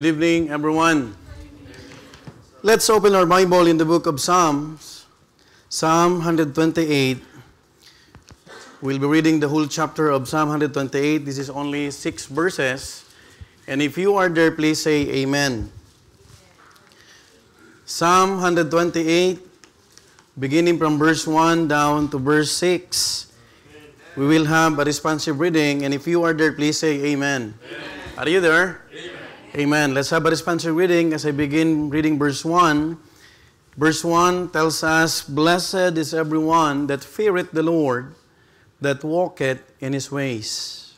Good evening, everyone. Let's open our Bible in the book of Psalms, Psalm 128. We'll be reading the whole chapter of Psalm 128. This is only 6 verses. And if you are there, please say Amen. Psalm 128, beginning from verse 1 down to verse 6. We will have a responsive reading. And if you are there, please say Amen. Are you there? Amen. Let's have a responsive reading as I begin reading verse 1. Verse 1 tells us, "Blessed is everyone that feareth the Lord, that walketh in His ways."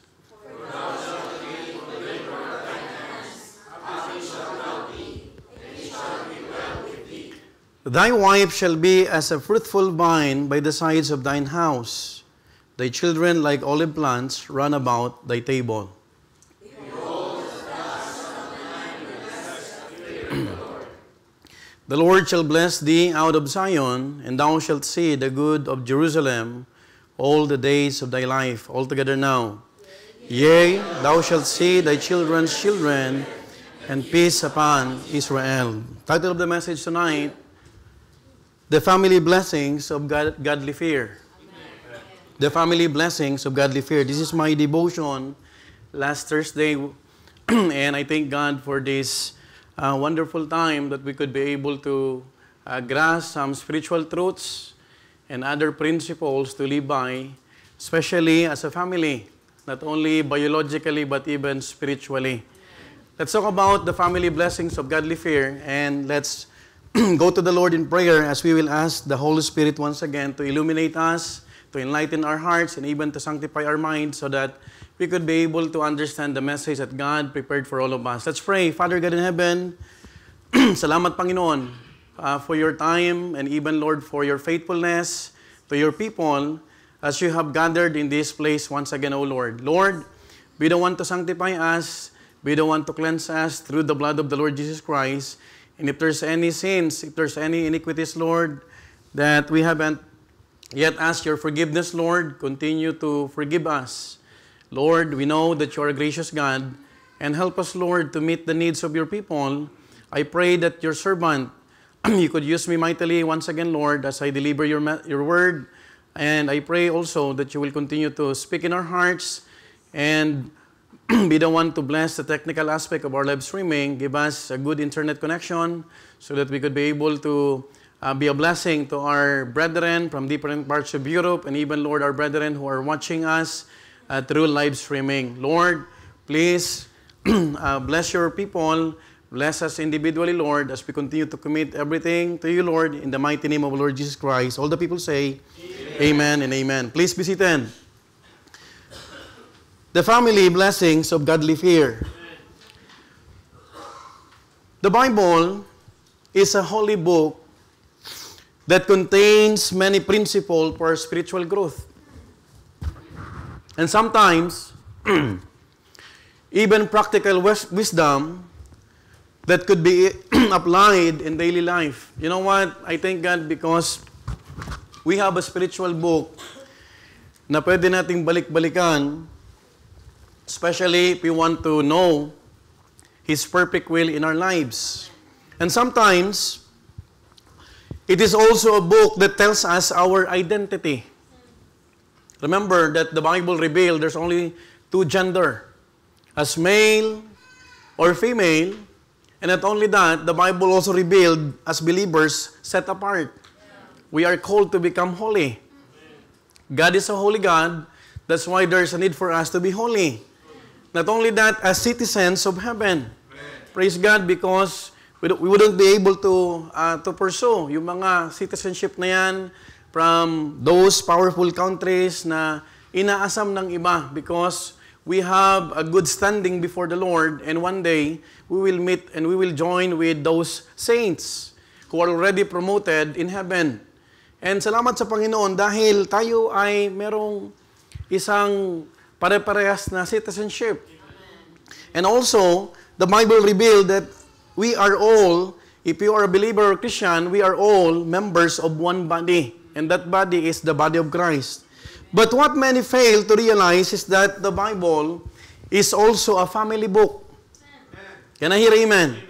Thy wife shall be as a fruitful vine by the sides of thine house. Thy children like olive plants run about thy table. The Lord shall bless thee out of Zion, and thou shalt see the good of Jerusalem all the days of thy life. All together now. Yea, thou shalt see thy children's children, and peace upon Israel. Title of the message tonight, The Family Blessings of Godly Fear. The Family Blessings of Godly Fear. This is my devotion last Thursday, and I thank God for this wonderful time that we could be able to grasp some spiritual truths and other principles to live by, especially as a family, not only biologically but even spiritually. Let's talk about the family blessings of godly fear, and let's go to the Lord in prayer as we will ask the Holy Spirit once again to illuminate us, to enlighten our hearts, and even to sanctify our minds so that we could be able to understand the message that God prepared for all of us. Let's pray. Father God in heaven, salamat Panginoon for your time and even, Lord, for your faithfulness to your people as you have gathered in this place once again, O Lord. Lord, be the one to sanctify us, be the one to cleanse us through the blood of the Lord Jesus Christ. And if there's any sins, if there's any iniquities, Lord, that we haven't yet asked your forgiveness, Lord, continue to forgive us. Lord, we know that you are a gracious God, and help us, Lord, to meet the needs of your people. I pray that your servant, you could use me mightily once again, Lord, as I deliver your word. And I pray also that you will continue to speak in our hearts and be the one to bless the technical aspect of our live streaming. Give us a good internet connection so that we could be able to be a blessing to our brethren from different parts of Europe, and even, Lord, our brethren who are watching us through live streaming. Lord, please bless your people. Bless us individually, Lord, as we continue to commit everything to you, Lord, in the mighty name of Lord Jesus Christ. All the people say, Amen and amen. Please be seated. The family blessings of godly fear. The Bible is a holy book that contains many principles for spiritual growth. And sometimes, even practical wisdom that could be applied in daily life. You know what? I thank God because we have a spiritual book na pwede nating balik-balikan, especially if we want to know His perfect will in our lives. And sometimes, it is also a book that tells us our identity. Remember that the Bible revealed there's only 2 gender, as male or female. And not only that, the Bible also revealed as believers set apart. We are called to become holy. God is a holy God. That's why there's a need for us to be holy. Not only that, as citizens of heaven. Praise God, because we wouldn't be able to pursue yung mga citizenship na yan from those powerful countries na inaasam ng iba, because we have a good standing before the Lord, and one day we will meet and we will join with those saints who are already promoted in heaven. And salamat sa Panginoon dahil tayo ay merong isang pare-parehas na citizenship. And also, the Bible revealed that we are all, if you are a believer or Christian, we are all members of one body. And that body is the body of Christ. But what many fail to realize is that the Bible is also a family book. Can I hear amen?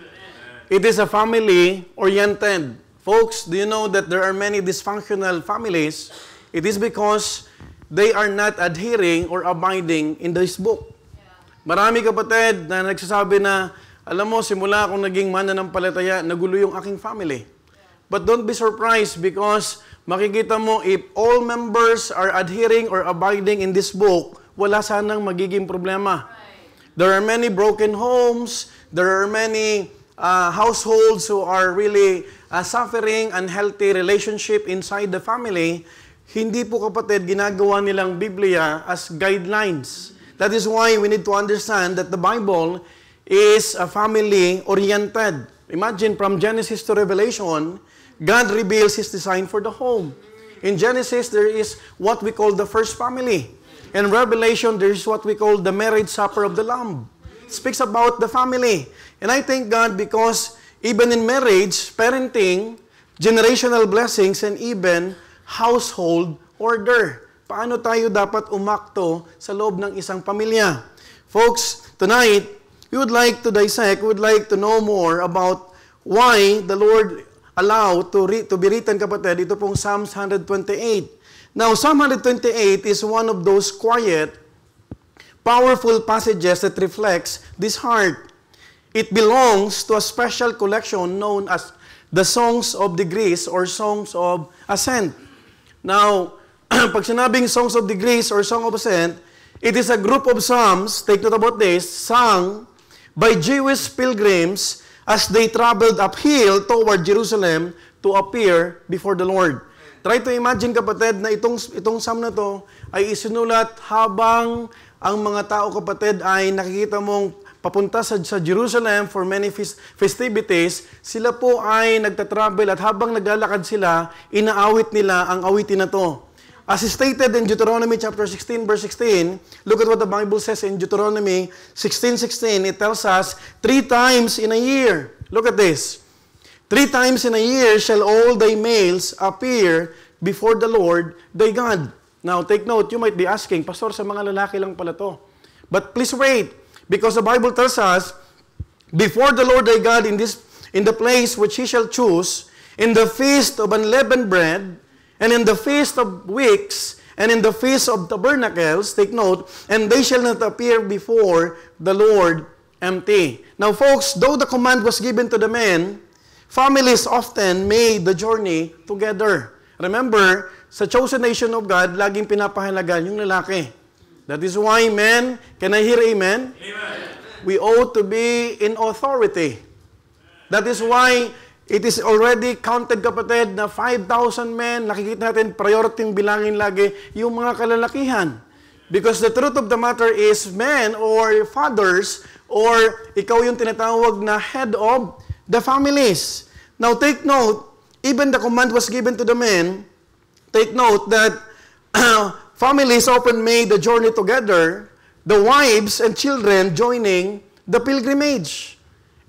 It is a family-oriented. Folks, do you know that there are many dysfunctional families? It is because they are not adhering or abiding in this book. Marami kapatid na nagsasabi na, alam mo, simula akong naging mananampalataya, nagulo yung aking family. But don't be surprised because makikita mo, if all members are adhering or abiding in this book, wala sanang magiging problema. There are many broken homes. There are many households who are really suffering unhealthy relationship inside the family. Hindi po kapatid, ginagawa nilang Biblia as guidelines. That is why we need to understand that the Bible is a family-oriented. Imagine from Genesis to Revelation, God reveals His design for the home. In Genesis, there is what we call the first family. In Revelation, there is what we call the marriage supper of the Lamb. It speaks about the family. And I thank God because even in marriage, parenting, generational blessings, and even household order. Paano tayo dapat umakto sa loob ng isang pamilya? Folks, tonight, we would like to dissect, we would like to know more about why the Lord allowed to be written, kapatid. Ito pong Psalms 128. Now, Psalm 128 is one of those quiet, powerful passages that reflects this heart. It belongs to a special collection known as the Songs of Degrees or Songs of Ascent. Now, pag sinabing Songs of Degrees or Song of Ascent, it is a group of psalms, take note about this, sung by Jewish pilgrims as they traveled uphill toward Jerusalem to appear before the Lord. Try to imagine, kapatid, na itong psalm na to ay isinulat habang ang mga tao, kapatid, ay nakikita mong papunta sa Jerusalem for many festivities. Sila po ay nagtatravel at habang naglalakad sila, inaawit nila ang awitin na to. As stated in Deuteronomy chapter 16, verse 16, look at what the Bible says in Deuteronomy 16:16. It tells us, 3 times in a year. Look at this. 3 times in a year shall all thy males appear before the Lord thy God. Now, take note, you might be asking, Pastor, sa mga lalaki lang pala to. But please wait, because the Bible tells us, before the Lord thy God in the place which he shall choose, in the feast of unleavened bread, and in the feast of weeks, and in the feast of tabernacles, take note, and they shall not appear before the Lord empty. Now folks, though the command was given to the men, families often made the journey together. Remember, sa chosen nation of God, laging pinapahalagan yung lalaki. That is why, men, can I hear amen? Amen. We ought to be in authority. That is why it is already counted, kapatid, na 5,000 men. Nakikita natin, priority bilangin lagi yung mga kalalakihan. Because the truth of the matter is, men or fathers, or ikaw yung tinatawag na head of the families. Now, take note, even the command was given to the men. Take note that families often made the journey together, the wives and children joining the pilgrimage,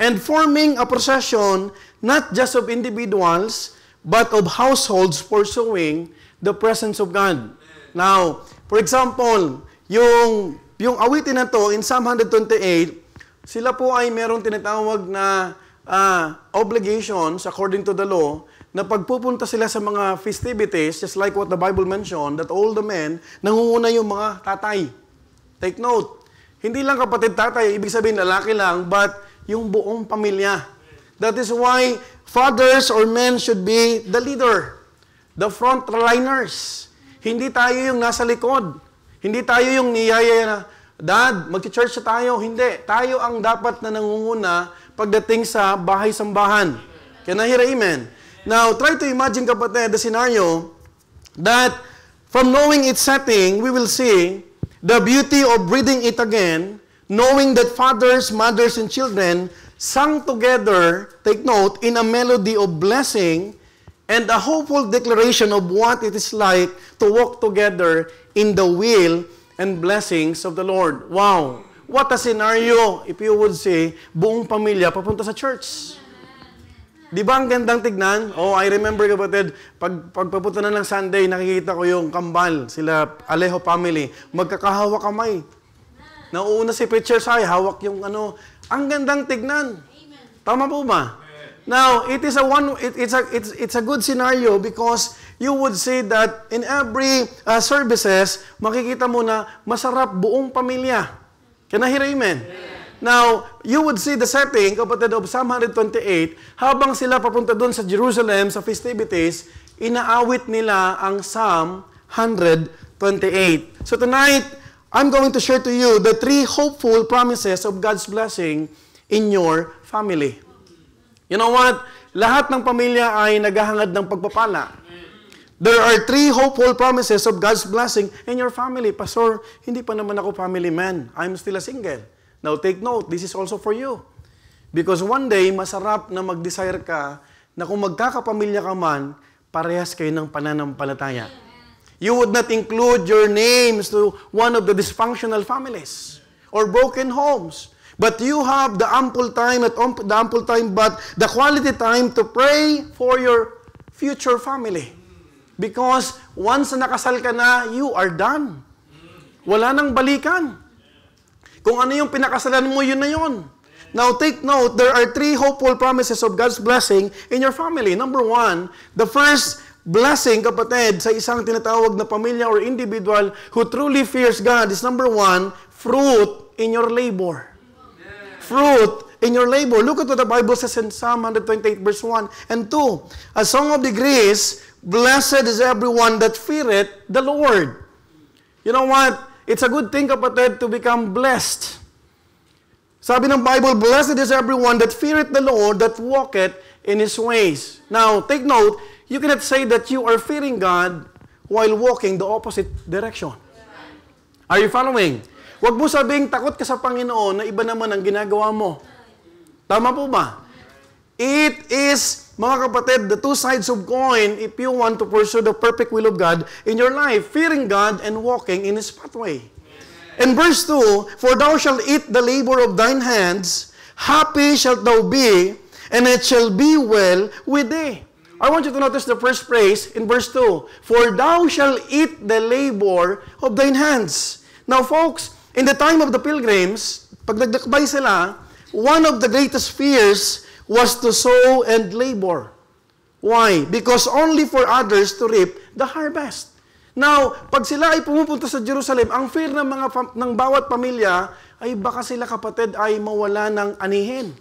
and forming a procession not just of individuals, but of households pursuing the presence of God. Now, for example, yung awitin na to in Psalm 128, sila po ay merong tinatawag na obligations according to the law, na pagpupunta sila sa mga festivities, just like what the Bible mentioned, that all the men, nangunguna yung mga tatay. Take note, hindi lang kapatid tatay, ibig sabihin lalaki lang, but yung buong pamilya. That is why fathers or men should be the leader, the frontliners. Hindi tayo yung nasa likod. Hindi tayo yung niyaya na, Dad, mag-church na tayo. Hindi. Tayo ang dapat na nangunguna pagdating sa bahay-sambahan. Can I hear amen? Now, try to imagine, kapatid, the scenario that from knowing its setting, we will see the beauty of reading it again, knowing that fathers, mothers, and children sang together, take note, in a melody of blessing and a hopeful declaration of what it is like to walk together in the will and blessings of the Lord. Wow! What a scenario, if you would say, buong pamilya papunta sa church. Di ba ang gandang tignan? Oh, I remember, kapatid, pagpapunta na ng Sunday, nakikita ko yung kambal, sila Alejo family, magkakahawa kamay. Nauuna si preacher say, hawak yung Ang gandang tignan. Tama po ba? Now, it's a good scenario because you would see that in every services, makikita mo na masarap buong pamilya. Can I hear amen? Now, you would see the setting, kapatid, of Psalm 128, habang sila papunta doon sa Jerusalem, sa festivities, inaawit nila ang Psalm 128. So tonight, I'm going to share to you the 3 hopeful promises of God's blessing in your family. You know what? Lahat ng pamilya ay naghahangad ng pagpapala. There are 3 hopeful promises of God's blessing in your family. Pastor, hindi pa naman ako family man. I'm still a single. Now take note, this is also for you. Because one day, masarap na mag-desire ka na kung magkakapamilya ka man, parehas kayo ng pananampalataya. You would not include your names to one of the dysfunctional families or broken homes. But you have the ample time, but the quality time to pray for your future family. Because once na nakasal ka na, you are done. Wala nang balikan. Kung ano yung pinakasalan mo, yun na yun. Now take note, there are 3 hopeful promises of God's blessing in your family. Number 1, the first blessing, kapatid, sa isang tinatawag na pamilya or individual who truly fears God is number 1, fruit in your labor. Fruit in your labor. Look at what the Bible says in Psalm 128 verse 1 and 2. A song of degrees, blessed is everyone that feareth the Lord. You know what? It's a good thing, kapatid, to become blessed. Sabi ng Bible, blessed is everyone that feareth the Lord, that walketh in His ways. Now, take note, you cannot say that you are fearing God while walking the opposite direction. Are you following? Huwag mo sabing takot ka sa Panginoon na iba naman ang ginagawa mo. Tama po ba? It is, mga kapatid, the 2 sides of coin if you want to pursue the perfect will of God in your life, fearing God and walking in His pathway. In verse 2, for thou shalt eat the labor of thine hands, happy shalt thou be, and it shall be well with thee. I want you to notice the first phrase in verse 2, for thou shalt eat the labor of thine hands. Now folks, in the time of the pilgrims, pag nagdakbay sila, one of the greatest fears was to sow and labor. Why? Because only for others to reap the harvest. Now, pag sila ay pumupunta sa Jerusalem, ang fear ng bawat pamilya ay baka sila, kapatid, ay mawala ng anihin.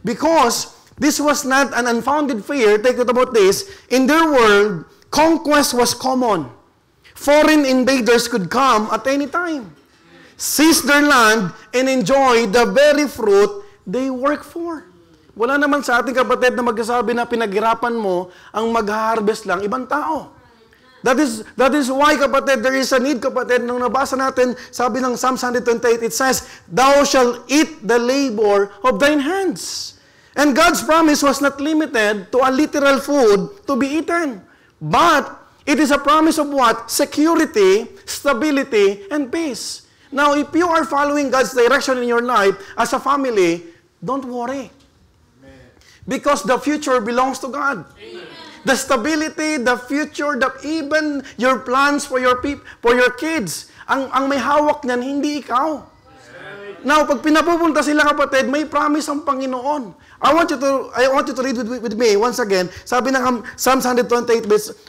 Because this was not an unfounded fear. Take note about this. In their world, conquest was common. Foreign invaders could come at any time, seize their land, and enjoy the very fruit they work for. Wala naman sa ating, kapatid, na magsasabi na pinaghirapan mo ang mag-harvest lang ibang tao. That is why, kapatid, there is a need, kapatid, nung nabasa natin, sabi ng Psalm 128, it says, thou shalt eat the labor of thine hands. And God's promise was not limited to a literal food to be eaten, but it is a promise of what? Security, stability, and peace. Now, if you are following God's direction in your life as a family, don't worry. Because the future belongs to God. Amen. The stability, the future, even your plans for your kids, ang may hawak niyan, hindi ikaw. Now, pag pinapupunta sila, kapatid, may promise ang Panginoon. I want you to read with me once again. Sabi ng Psalm 128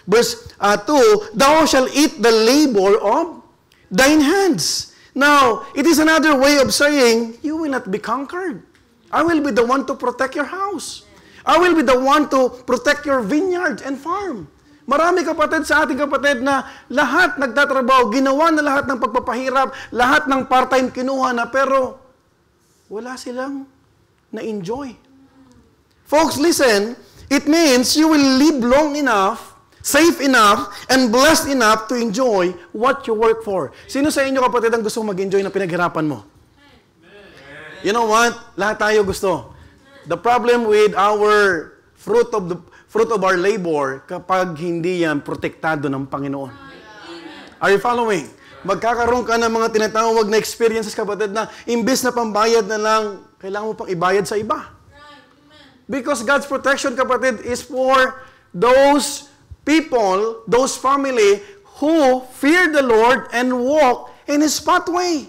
verse 2, thou shalt eat the labor of thine hands. Now, it is another way of saying, you will not be conquered. I will be the one to protect your house. I will be the one to protect your vineyard and farm. Marami, kapatid, sa ating kapatid na lahat nagtatrabaho, ginawa na lahat ng pagpapahirap, lahat ng part-time kinuha na, pero wala silang na-enjoy. Folks, listen, it means you will live long enough, safe enough, and blessed enough to enjoy what you work for. Sino sa inyo, kapatid, ang gusto mag-enjoy na pinaghirapan mo? You know what? Lahat tayo gusto. The problem with our fruit of our labor, kapag hindi yan protektado ng Panginoon. Are you following? Magkakaroon ka ng mga tinatawag na experiences, kapatid, na imbes na pambayad na lang, kailangan mo pang ibayad sa iba. Because God's protection, kapatid, is for those people, those family who fear the Lord and walk in His pathway.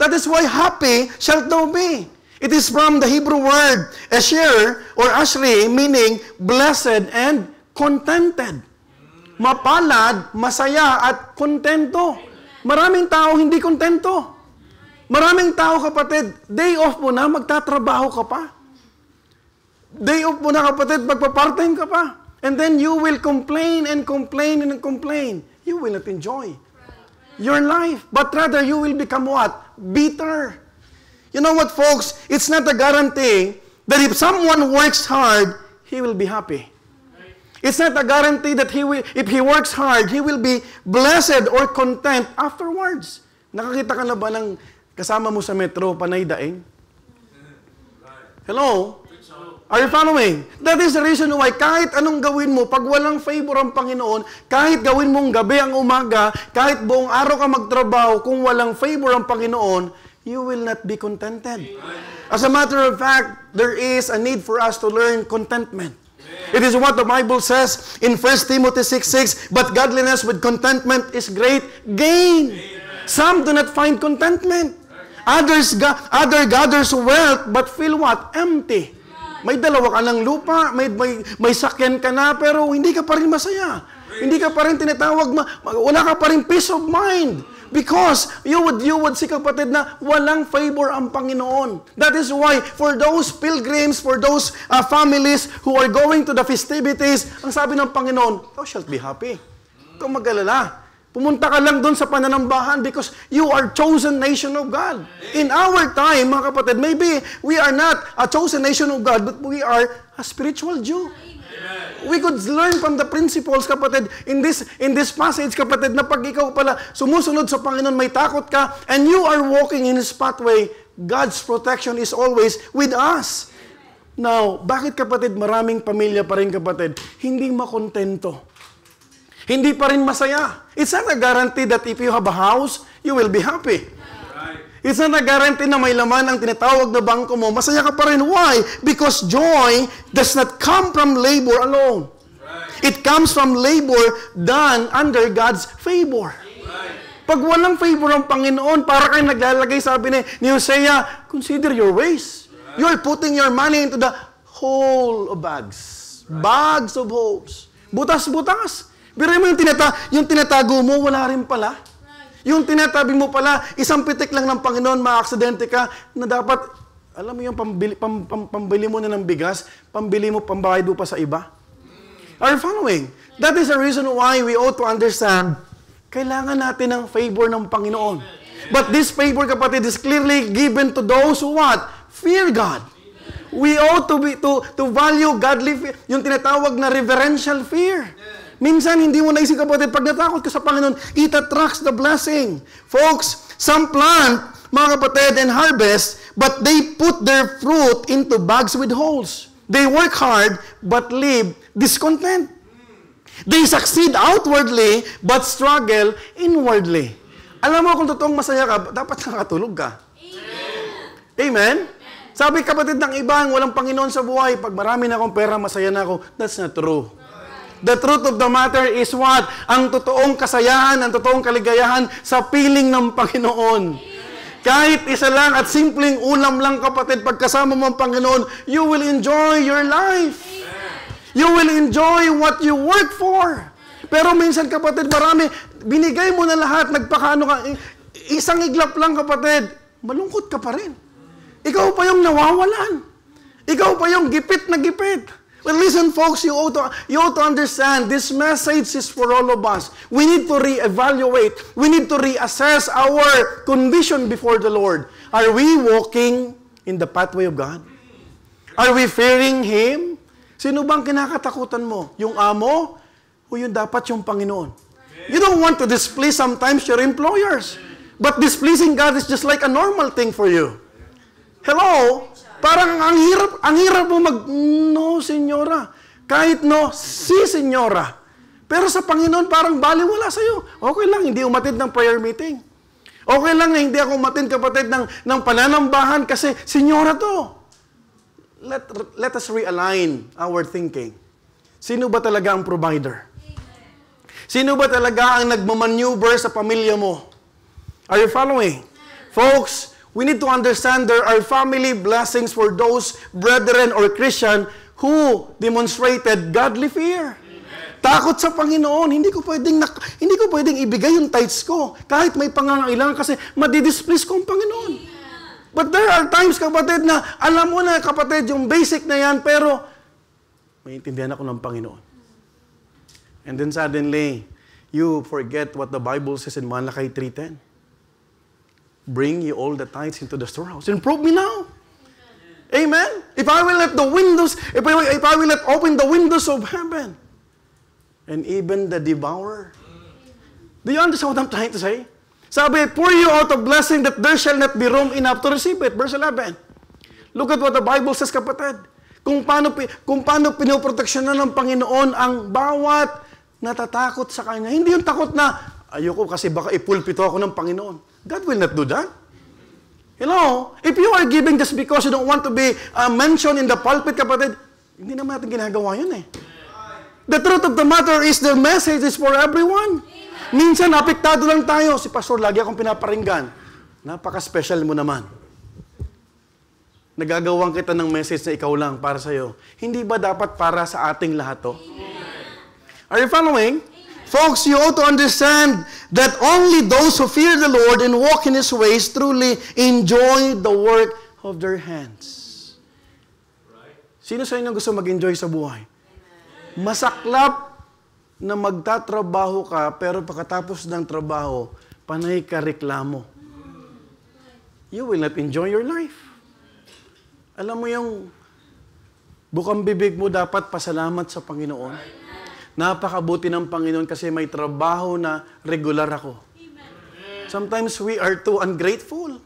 That is why happy shalt thou be. It is from the Hebrew word asher or ashri, meaning blessed and contented. Mapalad, masaya, at kontento. Maraming tao hindi kontento. Maraming tao, kapatid, day off mo na, magtatrabaho ka pa. Day off mo na, kapatid, magpa-part-time ka pa. And then you will complain and complain and complain. You will not enjoy your life. But rather, you will become what? Bitter. You know what, folks? It's not a guarantee that if someone works hard, he will be happy. It's not a guarantee that if he works hard, he will be blessed or content afterwards. Nakakita ka na ba ng kasama mo sa metro, panay daing? Hello? Are you following? That is the reason why kahit anong gawin mo, pag walang favor ang Panginoon, kahit gawin mong gabi ang umaga, kahit buong araw ka magtrabaho, kung walang favor ang Panginoon, you will not be contented. As a matter of fact, there is a need for us to learn contentment. It is what the Bible says in 1 Timothy 6:6, but godliness with contentment is great gain. Some do not find contentment. Other gathers wealth, but feel what? Empty. May dalawa ka ng lupa, may sakyan ka na, pero hindi ka pa rin masaya. Hindi ka pa rin tinatawag, wala ka pa rin peace of mind. Because you would see, kapatid, na walang favor ang Panginoon. That is why, for those pilgrims, for those families who are going to the festivities, ang sabi ng Panginoon, thou shalt be happy. Kung mag-alala, pumunta ka lang doon sa pananambahan because you are chosen nation of God. In our time, mga kapatid, maybe we are not a chosen nation of God, but we are a spiritual Jew. We could learn from the principles, kapatid, in this passage, kapatid, na pag ikaw pala sumusunod sa Panginoon, may takot ka, and you are walking in His pathway, God's protection is always with us. Now, bakit, kapatid, maraming pamilya pa rin, kapatid, hindi makontento? Hindi pa rin masaya. It's not a guarantee that if you have a house, you will be happy. It's not a guarantee na may laman ang tinatawag na bangko mo. Masaya ka pa rin. Why? Because joy does not come from labor alone. It comes from labor done under God's favor. Pag walang favor ang Panginoon, para kayo naglalagay, sabi ni Hosea, consider your ways. You're putting your money into the hole of bags. Bags of holes. Butas-butas. Pero yung tinatago mo, wala rin pala. Yung tinatabi mo pala, isang pitik lang ng Panginoon, maaksidente ka, na dapat, alam mo yung pambili mo na ng bigas, pambili mo, pambayad mo pa sa iba. Are you following? That is the reason why we ought to understand, kailangan natin ng favor ng Panginoon. But this favor, kapatid, is clearly given to those who what? Fear God. We ought to value godly fear, yung tinatawag na reverential fear. Minsan, hindi mo naisip, kapatid, pag natakot ka sa Panginoon, it attracts the blessing. Folks, some plant, mga kapatid, and harvest, but they put their fruit into bags with holes. They work hard, but live discontent. They succeed outwardly, but struggle inwardly. Alam mo, kung totoong masaya ka, dapat nakatulog ka. Amen? Sabi, kapatid, ng iba, walang Panginoon sa buhay, pag marami na akong pera, masaya na ako. That's not true. The truth of the matter is what? Ang totoong kasayahan, ang totoong kaligayahan sa piling ng Panginoon. Kahit isa lang at simpleng ulam lang, kapatid, pagkasama mo ang Panginoon, you will enjoy your life. You will enjoy what you work for. Pero minsan, kapatid, marami, binigay mo na lahat, nagpakaano ka, isang iglap lang, kapatid, malungkot ka pa rin. Ikaw pa yung nawawalan. Ikaw pa yung gipit na gipit. Well, listen, folks, you ought to understand, this message is for all of us. We need to reevaluate. We need to reassess our condition before the Lord. Are we walking in the pathway of God? Are we fearing Him? Sino bang kinakatakutan mo? Yung amo o yung dapat yung Panginoon? You don't want to displease sometimes your employers. But displeasing God is just like a normal thing for you. Hello? Parang ang hirap mo no, senyora. Kahit no, si senyora. Pero sa Panginoon, parang baliwala sa'yo. Okay lang, hindi umatid ng prayer meeting. Okay lang na hindi ako umatid, kapatid, ng pananambahan kasi senyora to. Let us realign our thinking. Sino ba talaga ang provider? Sino ba talaga ang nagmamaneuver sa pamilya mo? Are you following? Folks, We need to understand there are family blessings for those brethren or Christian who demonstrated godly fear. Takot sa Panginoon, hindi ko pwedeng ibigay yung tithes ko kahit may pangangailangan kasi madidisplease ko ang Panginoon. But there are times, kapatid, na alam mo na, kapatid, yung basic na yan, pero maintindihan ako ng Panginoon. And then suddenly, you forget what the Bible says in Malachi 3:10. Bring ye all the tithes into the storehouse and prove me now. Amen? If I will let open the windows of heaven, and even the devourer. Do you understand what I'm trying to say? Sabi, pour you out of blessing that there shall not be room enough to receive it. Verse 11. Look at what the Bible says, kapatid. Kung paano pinoproteksyonan ng Panginoon ang bawat natatakot sa Kanya. Hindi yung takot na, ayoko kasi baka ipulpito ako ng Panginoon. God will not do that. Hello? If you are giving just because you don't want to be mentioned in the pulpit, kapatid, hindi naman natin ginagawa yun eh. The truth of the matter is the message is for everyone. Minsan, apektado lang tayo. Si Pastor, lagi akong pinaparinggan. Napaka-special mo naman. Nagagawang kita ng message na ikaw lang para sa'yo. Hindi ba dapat para sa ating lahat to? Are you following? Folks, you ought to understand that only those who fear the Lord and walk in His ways truly enjoy the work of their hands. Sino sa inyo gusto mag-enjoy sa buhay? Masaklap na magtatrabaho ka, pero pagkatapos ng trabaho, panay ka reklamo. You will not enjoy your life. Alam mo yung bukang bibig mo dapat pasalamat sa Panginoon. Napakabuti ng Panginoon kasi may trabaho na regular ako. Sometimes we are too ungrateful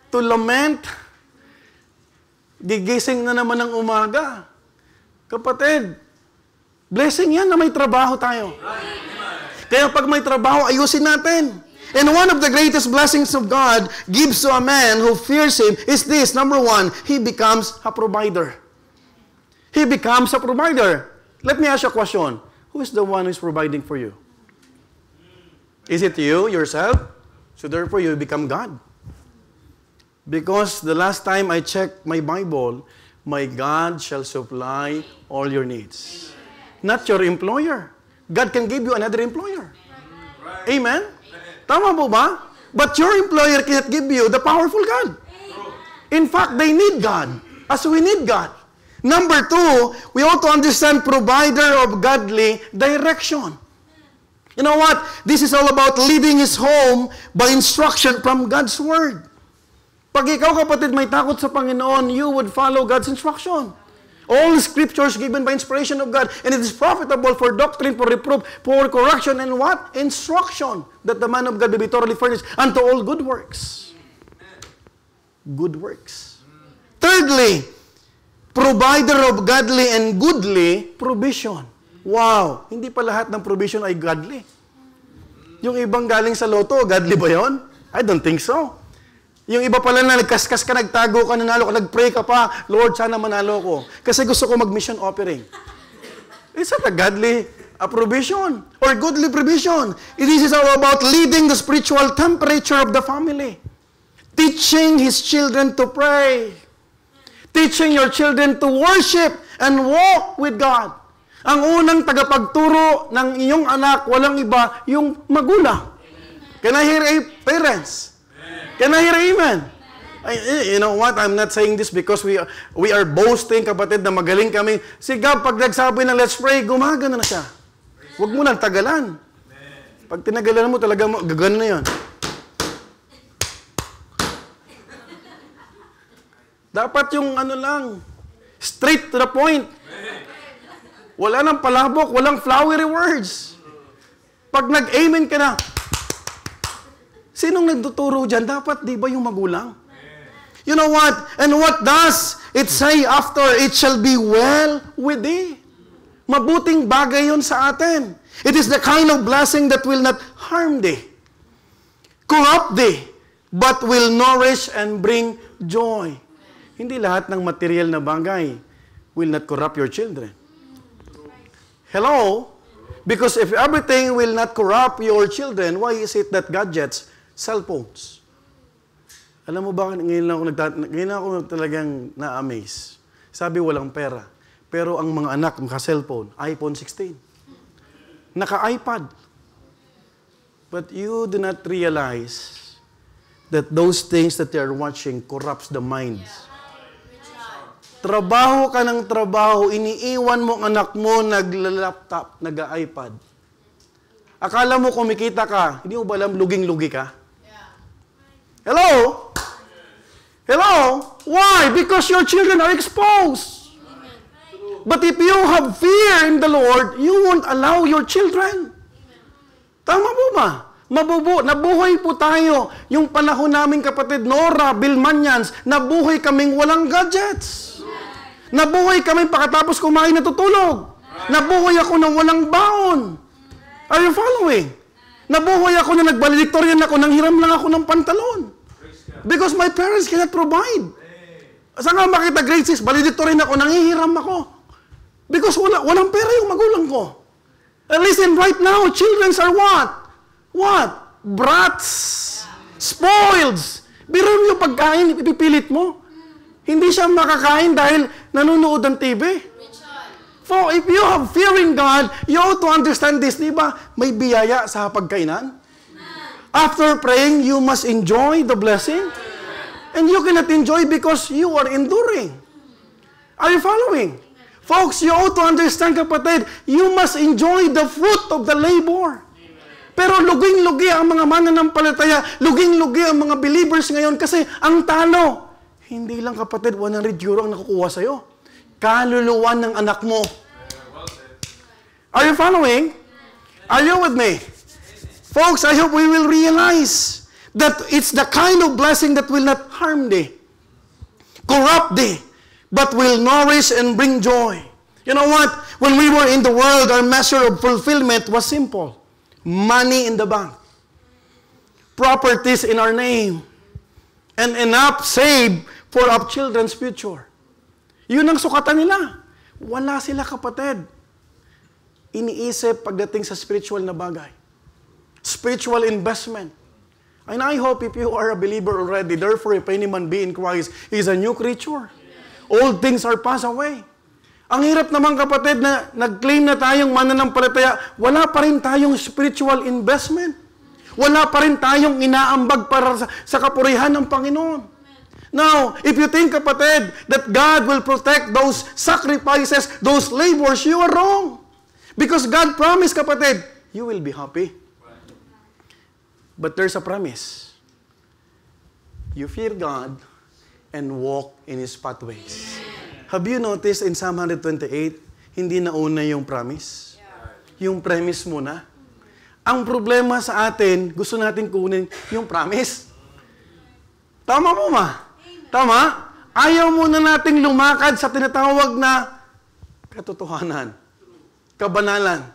to lament. Gigising na naman ng umaga. Kapatid, blessing yan na may trabaho tayo. Kaya pag may trabaho, ayusin natin. And one of the greatest blessings of God gives to a man who fears Him is this. Number one, he becomes a provider. He becomes a provider. Let me ask you a question. Who is the one who is providing for you? Is it you, yourself? So therefore, you become God. Because the last time I checked my Bible, my God shall supply all your needs. Not your employer. God can give you another employer. Amen? Tama po ba? But your employer cannot give you the powerful God. In fact, they need God as we need God. Number two, we ought to understand provider of godly direction. You know what? This is all about leading his home by instruction from God's Word. Pag ikaw, kapatid, may takot sa Panginoon, you would follow God's instruction. All Scriptures given by inspiration of God, and it is profitable for doctrine, for reproof, for correction, and what? Instruction, that the man of God may be thoroughly furnished unto all good works. Good works. Thirdly, provider of godly and goodly provision. Wow! Hindi pa lahat ng provision ay godly. Yung ibang galing sa loto, godly ba yun? I don't think so. Yung iba pala na nagkaskas ka, nagtago ka, nanalo ka, nagpray ka pa, Lord, sana manalo ko. Kasi gusto ko mag-mission offering. It's not a godly provision or goodly provision. This is all about leading the spiritual temperature of the family. Teaching his children to pray. Teaching your children to worship and walk with God. Ang unang tagapagturo ng iyong anak, walang iba, yung magulang. Can I hear a parents? Can I hear amen? You know what? I'm not saying this because we are boasting, kapatid, na magaling kami. Si Gab, pag nagsabi ng let's pray, gumagana na siya. Huwag mo nang tagalan. Pag tinagalan mo, talaga gagana na yun. Dapat yung ano lang, straight to the point. Wala nang palabok, walang flowery words. Pag nag-amen ka na, sinong nagtuturo dyan? Dapat, di ba yung magulang? You know what? And what does it say after, it shall be well with thee? Mabuting bagay yun sa atin. It is the kind of blessing that will not harm thee, corrupt thee, but will nourish and bring joy. Hindi lahat ng material na bagay will not corrupt your children. Hello? Because if everything will not corrupt your children, why is it that gadgets, cell phones, Alam mo ba, ngayon lang ako talagang na-amaze. Sabi, walang pera. Pero ang mga anak, naka-cellphone, iPhone 16. Naka-iPad. But you do not realize that those things that they are watching corrupts the minds. Trabaho ka ng trabaho, iniiwan mo ang anak mo, nagla-laptop, nag-iPad. Akala mo kumikita ka, hindi mo ba alam, luging-lugi ka? Hello? Hello? Why? Because your children are exposed. But if you have fear in the Lord, you won't allow your children. Tama po ba? Nabuhay po tayo. Yung panahon namin kapatid, Nora, Bilmanians, nabuhay kaming walang gadgets. Nabuhay kami pagkatapos kumain natutulog. Nabuhay ako ng walang baon. Are you following? Nabuhay ako na nagbalediktoryan ako, nanghiram lang ako ng pantalon. Because my parents cannot provide. Saan nga makita grade 6, balediktoryan ako, nanghihiram ako. Because walang pera yung magulang ko. And listen, right now, children are what? What? Brats. Spoils. Biro mo yung pagkain, ipipilit mo. Hindi siya makakain dahil nanonood ng TV. So, if you have fear in God, you ought to understand this, di ba? May biyaya sa pagkainan. After praying, you must enjoy the blessing. And you cannot enjoy because you are enduring. Are you following? Folks, you ought to understand, kapatid, you must enjoy the fruit of the labor. Pero luging-lugi ang mga mananampalataya, luging-lugi ang mga believers ngayon kasi ang talo, hindi lang kapatid, 100 euro ang nakukuha sa'yo. Kaluluwa ng anak mo. Are you following? Are you with me? Folks, I hope we will realize that it's the kind of blessing that will not harm thee, corrupt thee, but will nourish and bring joy. You know what? When we were in the world, our measure of fulfillment was simple. Money in the bank. Properties in our name. And enough saved for our children's future. Yun ang sukatan nila. Wala sila kapatid. Iniisip pagdating sa spiritual na bagay. Spiritual investment. And I hope if you are a believer already, therefore if any man be in Christ, he is a new creature. All things are passed away. Ang hirap naman kapatid na nag-claim na tayong mananampalataya, wala pa rin tayong spiritual investment. Wala pa rin tayong inaambag para sa kapurihan ng Panginoon. Now, if you think kapatid that God will protect those sacrifices, those labors, you are wrong. Because God promised kapatid, you will be happy. But there's a promise. You fear God and walk in His pathways. Have you noticed in Psalm 128, hindi na una yung promise? Yung premise muna. Ang problema sa atin, gusto natin kunin yung promise. Tama po ma? Tama? Ayaw muna nating lumakad sa tinatawag na katotohanan. Kabanalan.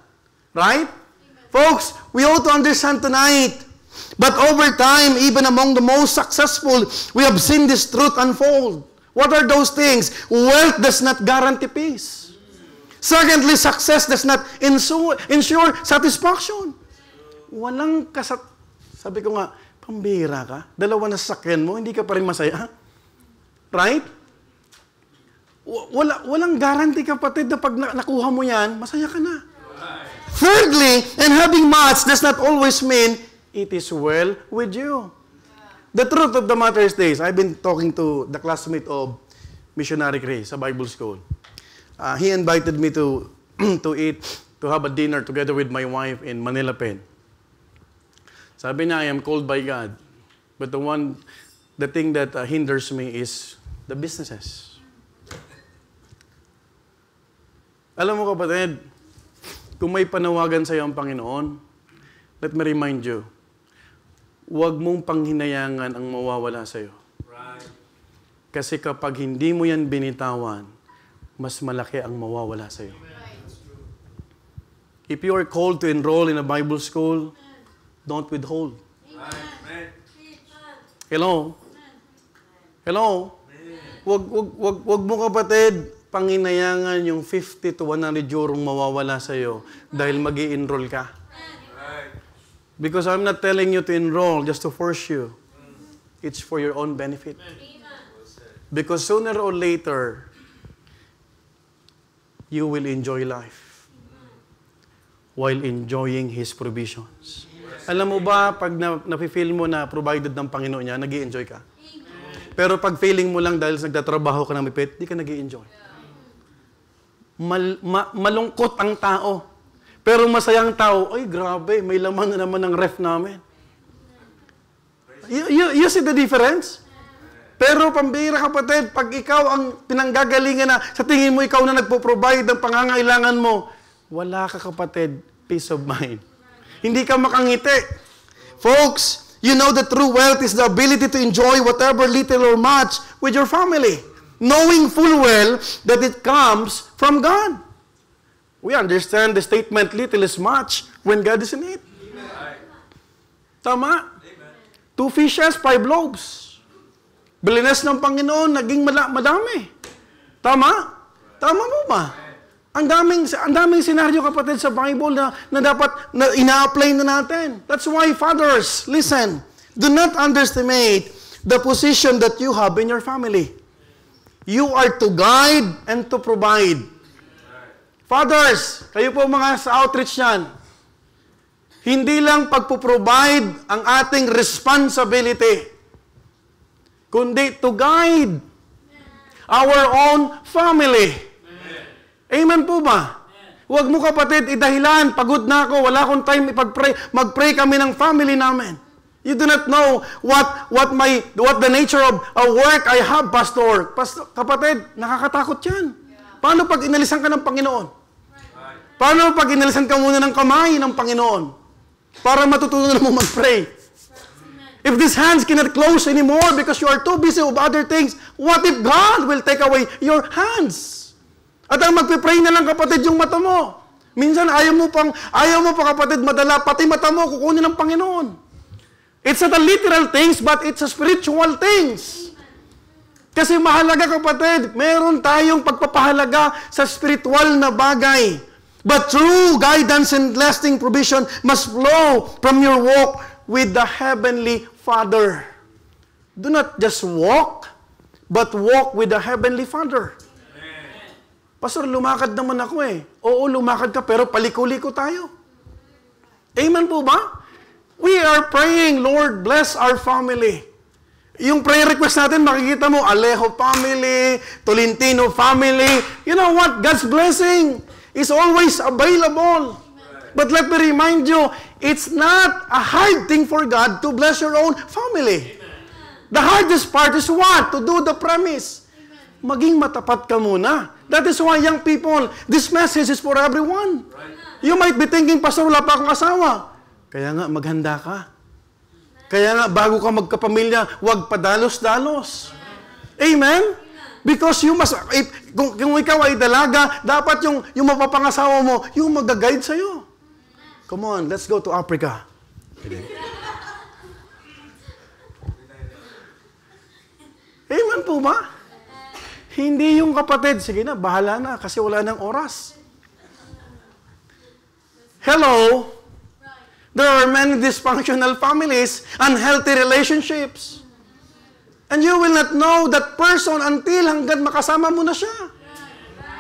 Right? Folks, we ought to understand tonight. But over time, even among the most successful, we have seen this truth unfold. What are those things? Wealth does not guarantee peace. Secondly, success does not ensure satisfaction. Walang sabi ko nga, pambihira ka. Dalawa na sasakyan mo, hindi ka pa rin masaya. Right? Walang guarantee kapatid na pag nakuha mo yan, masaya ka na. Thirdly, and having much does not always mean it is well with you. The truth of the matter is this. I've been talking to the classmate of Missionary Grace sa Bible School. He invited me to have a dinner together with my wife in Manila Pen. Sabi niya, I am called by God. But the thing that hinders me is the businesses. Alam mo kapatid, kung may panawagan sa iyo ang Panginoon, let me remind you, huwag mong panghinayangan ang mawawala sa iyo. Right. Kasi kapag hindi mo yan binitawan, mas malaki ang mawawala sa iyo. Right. If you are called to enroll in a Bible school, don't withhold. Right. Hello? Hello? Huwag mo kapatid, panghinayangan yung 50 to 100 euro mawawala sa iyo dahil mag-i-enroll ka. Because I'm not telling you to enroll just to force you. it's for your own benefit. Because sooner or later, you will enjoy life while enjoying His provisions. Alam mo ba, pag nafe-feel mo na provided ng Panginoon niya, nag-i-enjoy ka. Pero pag feeling mo lang dahil nagtatrabaho ka ng mipit, di ka nag-i-enjoy. Malungkot ang tao. Pero masayang tao, ay grabe, may laman na naman ng ref namin. You see the difference? Pero pambira kapatid, pag ikaw ang pinanggagalingan na, sa tingin mo ikaw na nagpo-provide ng pangangailangan mo, wala ka kapatid, peace of mind. Hindi ka makangiti. Folks, you know that true wealth is the ability to enjoy whatever little or much with your family, knowing full well that it comes from God. We understand the statement, little is much, when God is in it. Tama? 2 fishes, 5 loaves. Bilinas ng Panginoon, naging madami. Tama? Tama mo ba? Ang daming senaryo kapatid sa Bible na dapat ina-apply na natin. That's why fathers, listen, do not underestimate the position that you have in your family. You are to guide and to provide. Fathers, kayo po mga sa outreach yan, hindi lang pagpo-provide ang ating responsibility, kundi to guide our own family. Amen po ba? Huwag mo kapatid idahilan, pagod na ako, wala akong time ipag-pray. Mag-pray kami ng family namin. You do not know what the nature of work I have, Pastor. Kapatid, nakakatakot yan. Paano pag inalisan ka ng Panginoon? Paano pag inalisan ka muna ng kamay ng Panginoon? Para matutunan mo mag-pray. If these hands cannot close anymore because you are too busy with other things, what if God will take away your hands? At ang magpipray na lang kapatid yung mata mo. Minsan ayaw mo pa kapatid madala, pati mata mo kukunin ng Panginoon. It's not a literal things, but it's a spiritual things. Kasi mahalaga kapatid, meron tayong pagpapahalaga sa spiritual na bagay. But true guidance and lasting provision must flow from your walk with the Heavenly Father. Do not just walk, but walk with the Heavenly Father. Pastor, lumakad naman ako eh. Oo, lumakad ka, pero paliko-liko tayo. Amen po ba? We are praying, Lord, bless our family. Yung prayer request natin, makikita mo, Alejo family, Tolentino family. You know what? God's blessing is always available. But let me remind you, it's not a hard thing for God to bless your own family. The hardest part is what? To do the premise. Maging matapat ka muna. That is why, young people, this message is for everyone. You might be thinking, Pastor, wala pa akong asawa. Kaya nga, maghanda ka. Kaya nga, bago ka magkapamilya, huwag padalos-dalos. Amen? Because you must, kung ikaw ay dalaga, dapat yung mapapangasawa mo, yung mag-guide sa'yo. Come on, let's go to Africa. Amen po ba? Hindi yung kapatid, sige na, bahala na kasi wala nang oras. Hello? There are many dysfunctional families, unhealthy relationships. And you will not know that person until hanggang makasama mo na siya.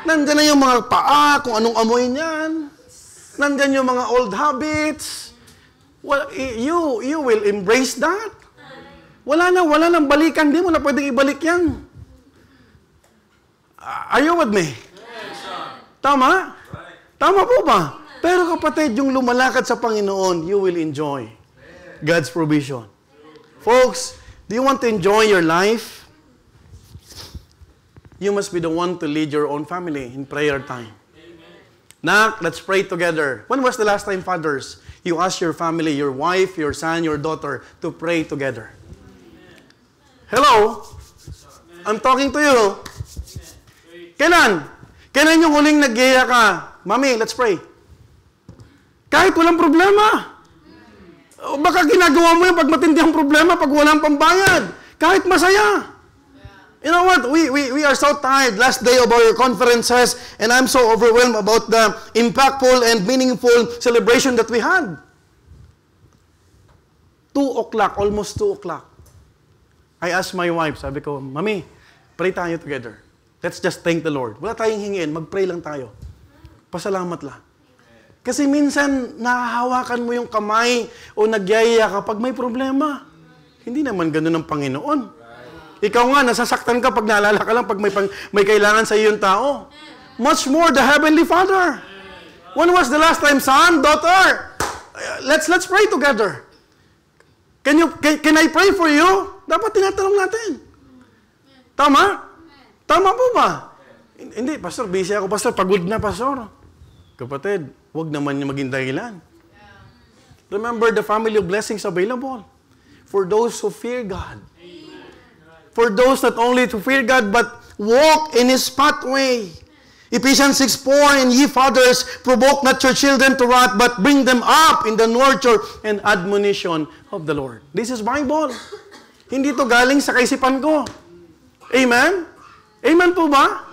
Nandyan na yung mga paa, kung anong amoy niyan. Nandyan yung mga old habits. Well, you will embrace that. Wala nang balikan. Di mo na pwedeng ibalik yan. Are you with me? Tama? Tama po ba? Pero kapatid, yung lumalakad sa Panginoon, you will enjoy God's provision. Folks, do you want to enjoy your life? You must be the one to lead your own family in prayer time. Nak, let's pray together. When was the last time, fathers, you asked your family, your wife, your son, your daughter, to pray together? Hello? I'm talking to you. Kailan? Kailan yung huling nag-iya ka? Mami, let's pray. Kahit walang problema. Baka ginagawa mo yung pag matindi ang problema, pag walang pambayad. Kahit masaya. You know what? We are so tired last day of our conferences and I'm so overwhelmed about the impactful and meaningful celebration that we had. 2 o'clock, almost 2 o'clock. I asked my wife, sabi ko, Mami, pray tayo together. Let's just thank the Lord. Wala tayong hingin, mag-pray lang tayo. Pasalamat lang. Kasi minsan, nahahawakan mo yung kamay o nagyayaya kapag may problema. Hindi naman ganun ang Panginoon. Ikaw nga, nasasaktan ka pag naalala ka lang pag may kailangan sa iyong tao. Much more the Heavenly Father. When was the last time, son, daughter? Let's pray together. Can I pray for you? Dapat tinatanong natin. Tama? Tama po ba? Hindi, pastor, busy ako, pastor. Pagod na, pastor. Kapatid, huwag naman yung maging dahilan. Remember the family of blessings available for those who fear God. For those not only to fear God, but walk in His pathway. Ephesians 6:4, and ye fathers, provoke not your children to wrath, but bring them up in the nurture and admonition of the Lord. This is Bible. Hindi to galing sa kaisipan ko. Amen? Amen po ba?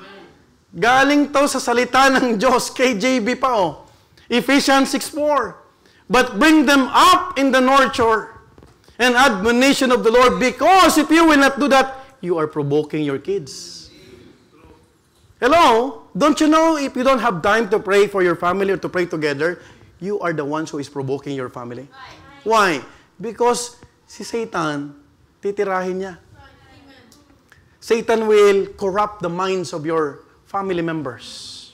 Galing to sa salita ng Diyos, KJV pa oh. Ephesians 6:4. But bring them up in the nurture and admonition of the Lord, because if you will not do that, you are provoking your kids. Hello? Don't you know if you don't have time to pray for your family or to pray together, you are the ones who is provoking your family? Why? Because si Satan, titirahin niya. Satan will corrupt the minds of your family members.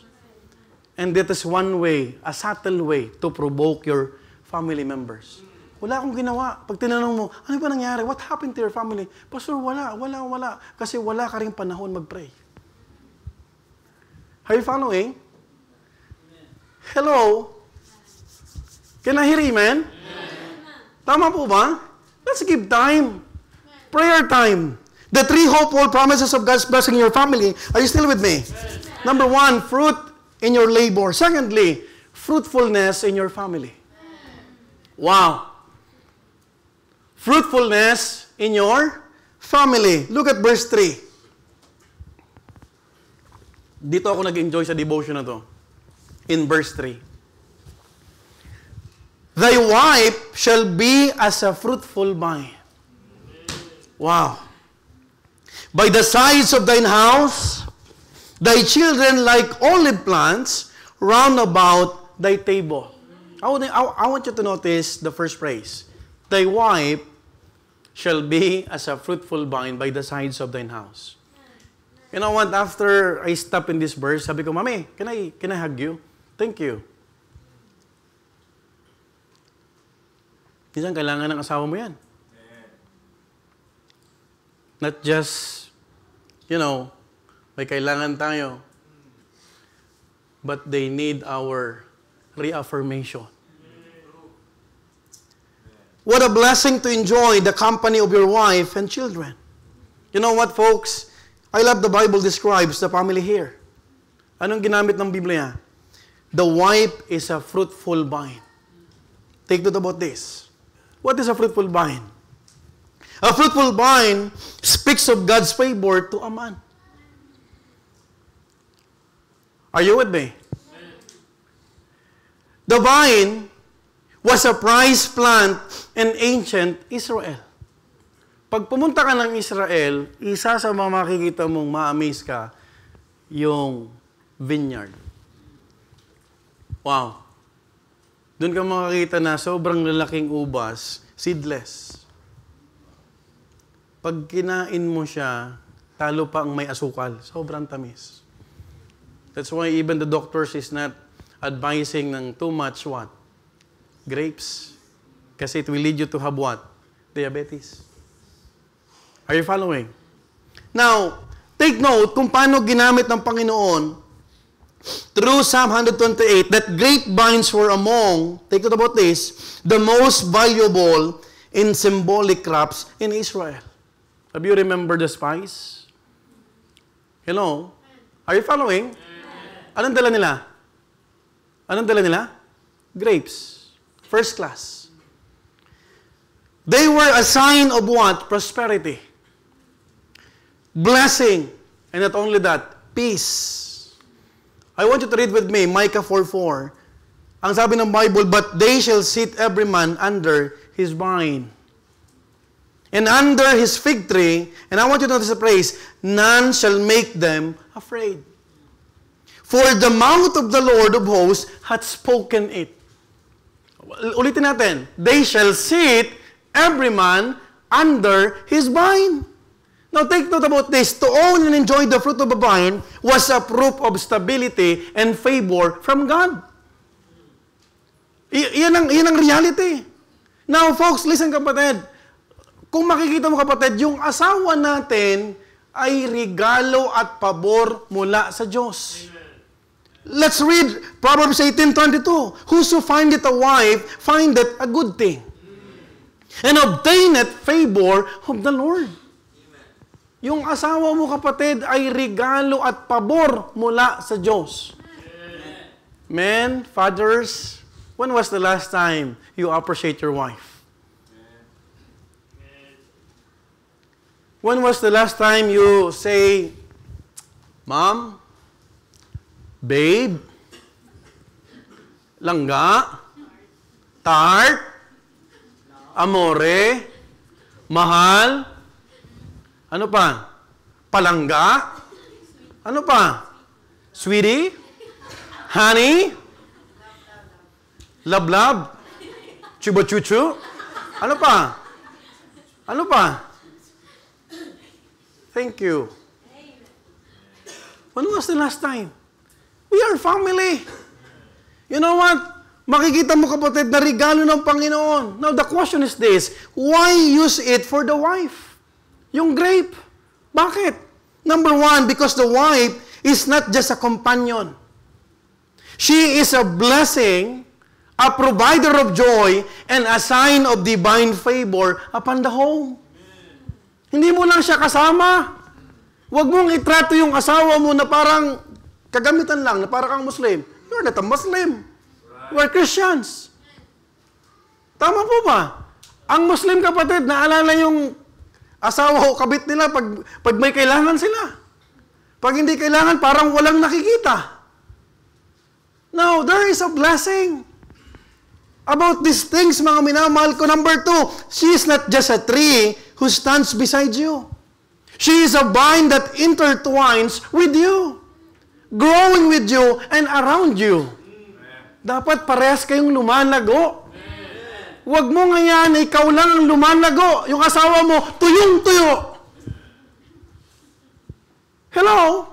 And that is one way, a subtle way to provoke your family members. Wala akong ginawa. Pag tinanong mo, ano ba nangyari? What happened to your family? Pastor, wala. Kasi wala ka rin panahon mag-pray. Are you following? Hello? Can I hear amen? Tama po ba? Let's give time. Prayer time. The three hopeful promises of God's blessing in your family. Are you still with me? Number 1, fruit in your labor. Secondly, fruitfulness in your family. Wow. Fruitfulness in your family. Look at verse 3. Dito ako nag-enjoy sa devotion na to. In verse 3. Thy wife shall be as a fruitful vine. Wow. By the sides of thine house, thy children like olive plants round about thy table. I want you to notice the first phrase. Thy wife shall be as a fruitful vine by the sides of thine house. You know what? After I stop in this verse, sabi ko, Mami, can I hug you? Thank you. Minsan kailangan ng asawa mo yan. Not just, may kailangan tayo, but they need our reaffirmation. What a blessing to enjoy the company of your wife and children. You know what, folks? I love the Bible describes the family here. Anong ginamit ng Biblia? The wife is a fruitful vine. Take note about this. What is a fruitful vine? A fruitful vine speaks of God's favor to a man. Are you with me? The vine was a prized plant in ancient Israel. Pag pumunta ka ng Israel, isa sa mga makikita mong ma-amaze ka, yung vineyard. Wow. Doon ka makikita na sobrang lalaking ubas, seedless. Pag kinain mo siya, talo pa ang may asukal. Sobrang tamis. That's why even the doctors is not advising ng too much what? Grapes. Kasi it will lead you to have what? Diabetes. Are you following? Now, take note kung paano ginamit ng Panginoon through Psalm 128 that grapevines were among, take note about this, the most valuable in symbolic crops in Israel. Have you remember the spice? Hello? Are you following? Anong dala nila? Anong dala nila? Grapes. First class. They were a sign of what? Prosperity. Blessing. And not only that, peace. I want you to read with me, Micah 4:4. Ang sabi ng Bible, but they shall sit every man under his vine, and under his fig tree, and I want you to notice the phrase, none shall make them afraid. For the mouth of the Lord of hosts hath spoken it. Ulitin natin. They shall sit, every man, under his vine. Now take note about this. To own and enjoy the fruit of a vine was a proof of stability and favor from God. Yan ang reality. Now folks, listen kapatid. Kung makikita mo kapatid, yung asawa natin ay regalo at pabor mula sa Diyos. Let's read Proverbs 18:22. Whoso findeth a wife, findeth a good thing, and obtaineth favor of the Lord. Yung asawa mo kapatid ay regalo at pabor mula sa Diyos. Men, fathers, when was the last time you appreciate your wife? When was the last time you say, Mom, Babe, Langga, Tart, Amore, Mahal, ano pa? Palangga, ano pa? Sweetie, Honey, Love, Chuba-chuchu, ano pa? Ano pa? Thank you. When was the last time? We are family. You know what? Makikita mo kapatid na regalo ng Panginoon. Now the question is this, why use it for the wife? Yung grape. Bakit? Number one, because the wife is not just a companion. She is a blessing, a provider of joy, and a sign of divine favor upon the home. Hindi mo lang siya kasama. Huwag mong itrato yung asawa mo na parang kagamitan lang, na parang kang Muslim. You're not a Muslim. We're Christians. Tama po ba? Ang Muslim kapatid, naalala yung asawa o kabit nila pag may kailangan sila. Pag hindi kailangan, parang walang nakikita. Now, there is a blessing about these things, mga minamahal ko. Number two, she is not just a tree who stands beside you. She is a vine that intertwines with you, growing with you and around you. Dapat parehas kayong lumalago. Huwag mo ngayon, ikaw lang ang lumalago. Yung asawa mo, tuyong-tuyo. Hello?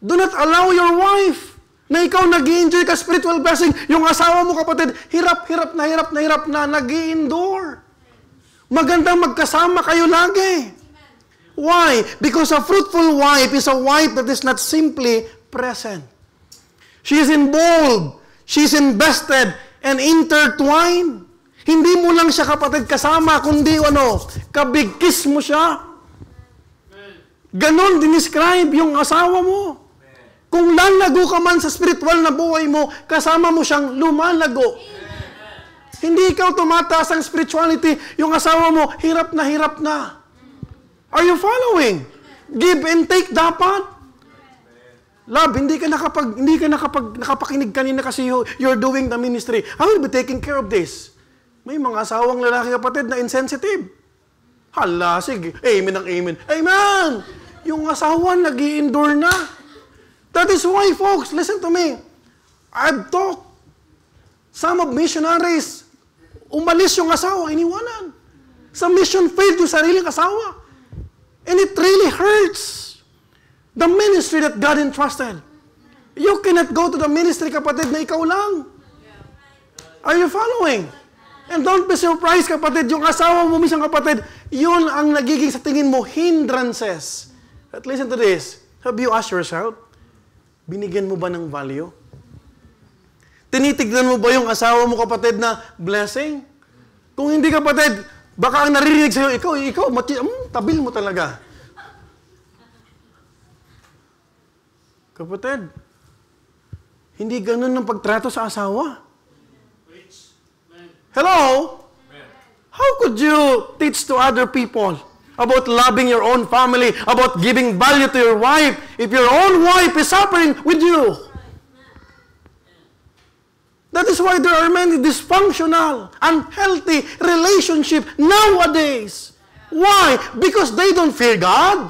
Do not allow your wife na ikaw nag-i-enjoy ka spiritual blessing. Yung asawa mo kapatid, hirap na nag-i-endure. Magandang magkasama kayo lagi. Why? Because a fruitful wife is a wife that is not simply present. She is involved. She is invested and intertwined. Hindi mo lang siya kapatid kasama, kundi kabigkis mo siya. Ganon dinescribe yung asawa mo. Kung lalago ka man sa spiritual na buhay mo, kasama mo siyang lumalago. Hindi ikaw tumataas ang spirituality, yung asawa mo, hirap na. Are you following? Give and take dapat. Love, hindi ka nakapakinig kanina kasi you're doing the ministry. I will be taking care of this. May mga asawang lalaki kapatid na insensitive. Hala, sige. Amen ang amen. Amen! Yung asawa nag-i-endure na. That is why, folks, listen to me. I've talked. Some of missionaries, umalis yung asawa, iniwanan. Sa mission failed yung sariling asawa. And it really hurts the ministry that God entrusted. You cannot go to the ministry, kapatid, na ikaw lang. Are you following? And don't be surprised, kapatid, yung asawa mo, misang kapatid, yun ang nagiging sa tingin mo hindrances. But listen to this. Have you asked yourself, binigyan mo ba ng value? Tinitignan mo ba yung asawa mo, kapatid, na blessing? Kung hindi, kapatid, baka ang naririnig sa'yo, ikaw, tabil mo talaga. Kapatid, hindi ganun ang pagtrato sa asawa. Hello? How could you teach to other people about loving your own family, about giving value to your wife, if your own wife is suffering with you? That is why there are many dysfunctional, unhealthy relationship nowadays. Why? Because they don't fear God.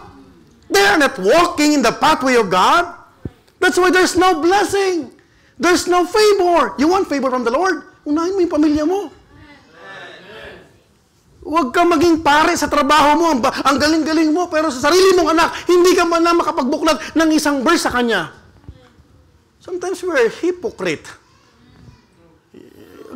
They are not walking in the pathway of God. That's why there's no blessing. There's no favor. You want favor from the Lord? Unahin mo yung pamilya mo. Huwag ka maging pare sa trabaho mo. Ang galing-galing mo, pero sa sarili mong anak, hindi ka man na makapagbuklat ng isang verse sa kanya. Sometimes we're hypocrite.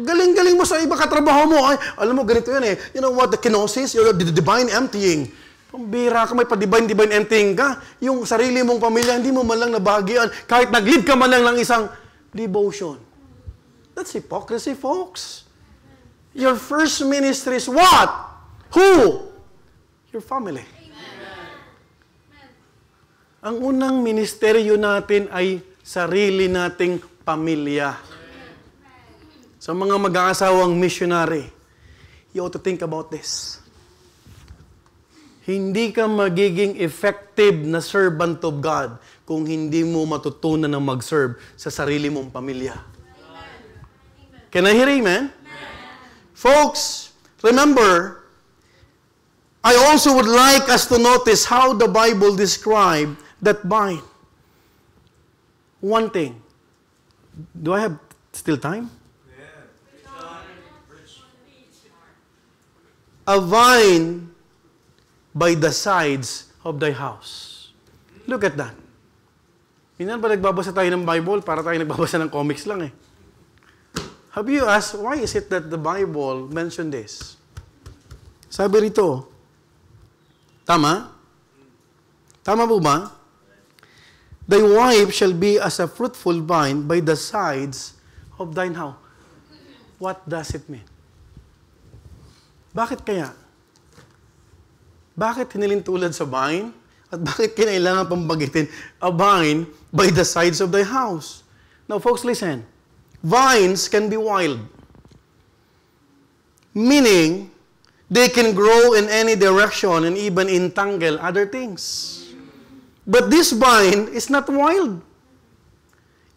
Galing-galing mo sa iba katrabaho mo. Ay, alam mo, ganito yan eh. You know what? The kenosis, the divine emptying. Pambira ka, may pa-divine emptying ka. Yung sarili mong pamilya, hindi mo man lang nabahagian. Kahit nag-lead ka man lang ng isang devotion. That's hypocrisy, folks. Your first ministry is what? Who? Your family. Ang unang ministeryo natin ay sarili nating pamilya. Sa mga mag-aasawang missionary, you ought to think about this. Hindi ka magiging effective na servant of God kung hindi mo matutunan na mag-serve sa sarili mong pamilya. Can I hear amen? Folks, remember, I also would like us to notice how the Bible described that vine. One thing. Do I have still time? A vine by the sides of thy house. Look at that. Minsan ba nagbabasa tayo ng Bible para tayo nagbabasa ng comics lang eh. Have you asked, why is it that the Bible mentioned this? Sabi rito, tama? Tama po ba? Thy wife shall be as a fruitful vine by the sides of thine house. What does it mean? Bakit kaya? Bakit hinilin tulad sa vine? At bakit kinailangan pambagitin a vine by the sides of thy house? Now, folks, listen. Vines can be wild. Meaning, they can grow in any direction and even entangle other things. But this vine is not wild.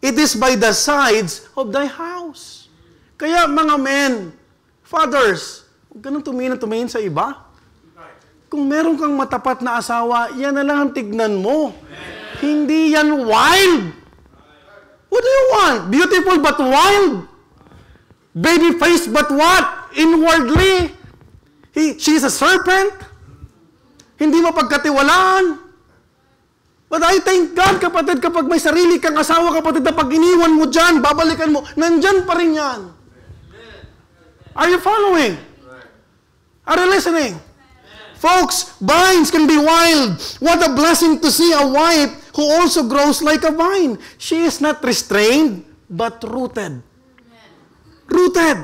It is by the sides of thy house. Kaya mga men, fathers, huwag ka nang tumingin sa iba. Kung meron kang matapat na asawa, yan na lang ang tignan mo. Hindi yan wild. What do you want? Beautiful but wild. Baby-faced but what? Inwardly. She's a serpent. Hindi mapagkatiwalaan. But I thank God, kapatid, kapag may sarili kang asawa, kapatid, na pag iniwan mo dyan, babalikan mo, nandyan pa rin yan. Are you following? Are you listening? Folks, vines can be wild. What a blessing to see a wife who also grows like a vine. She is not restrained, but rooted. Rooted.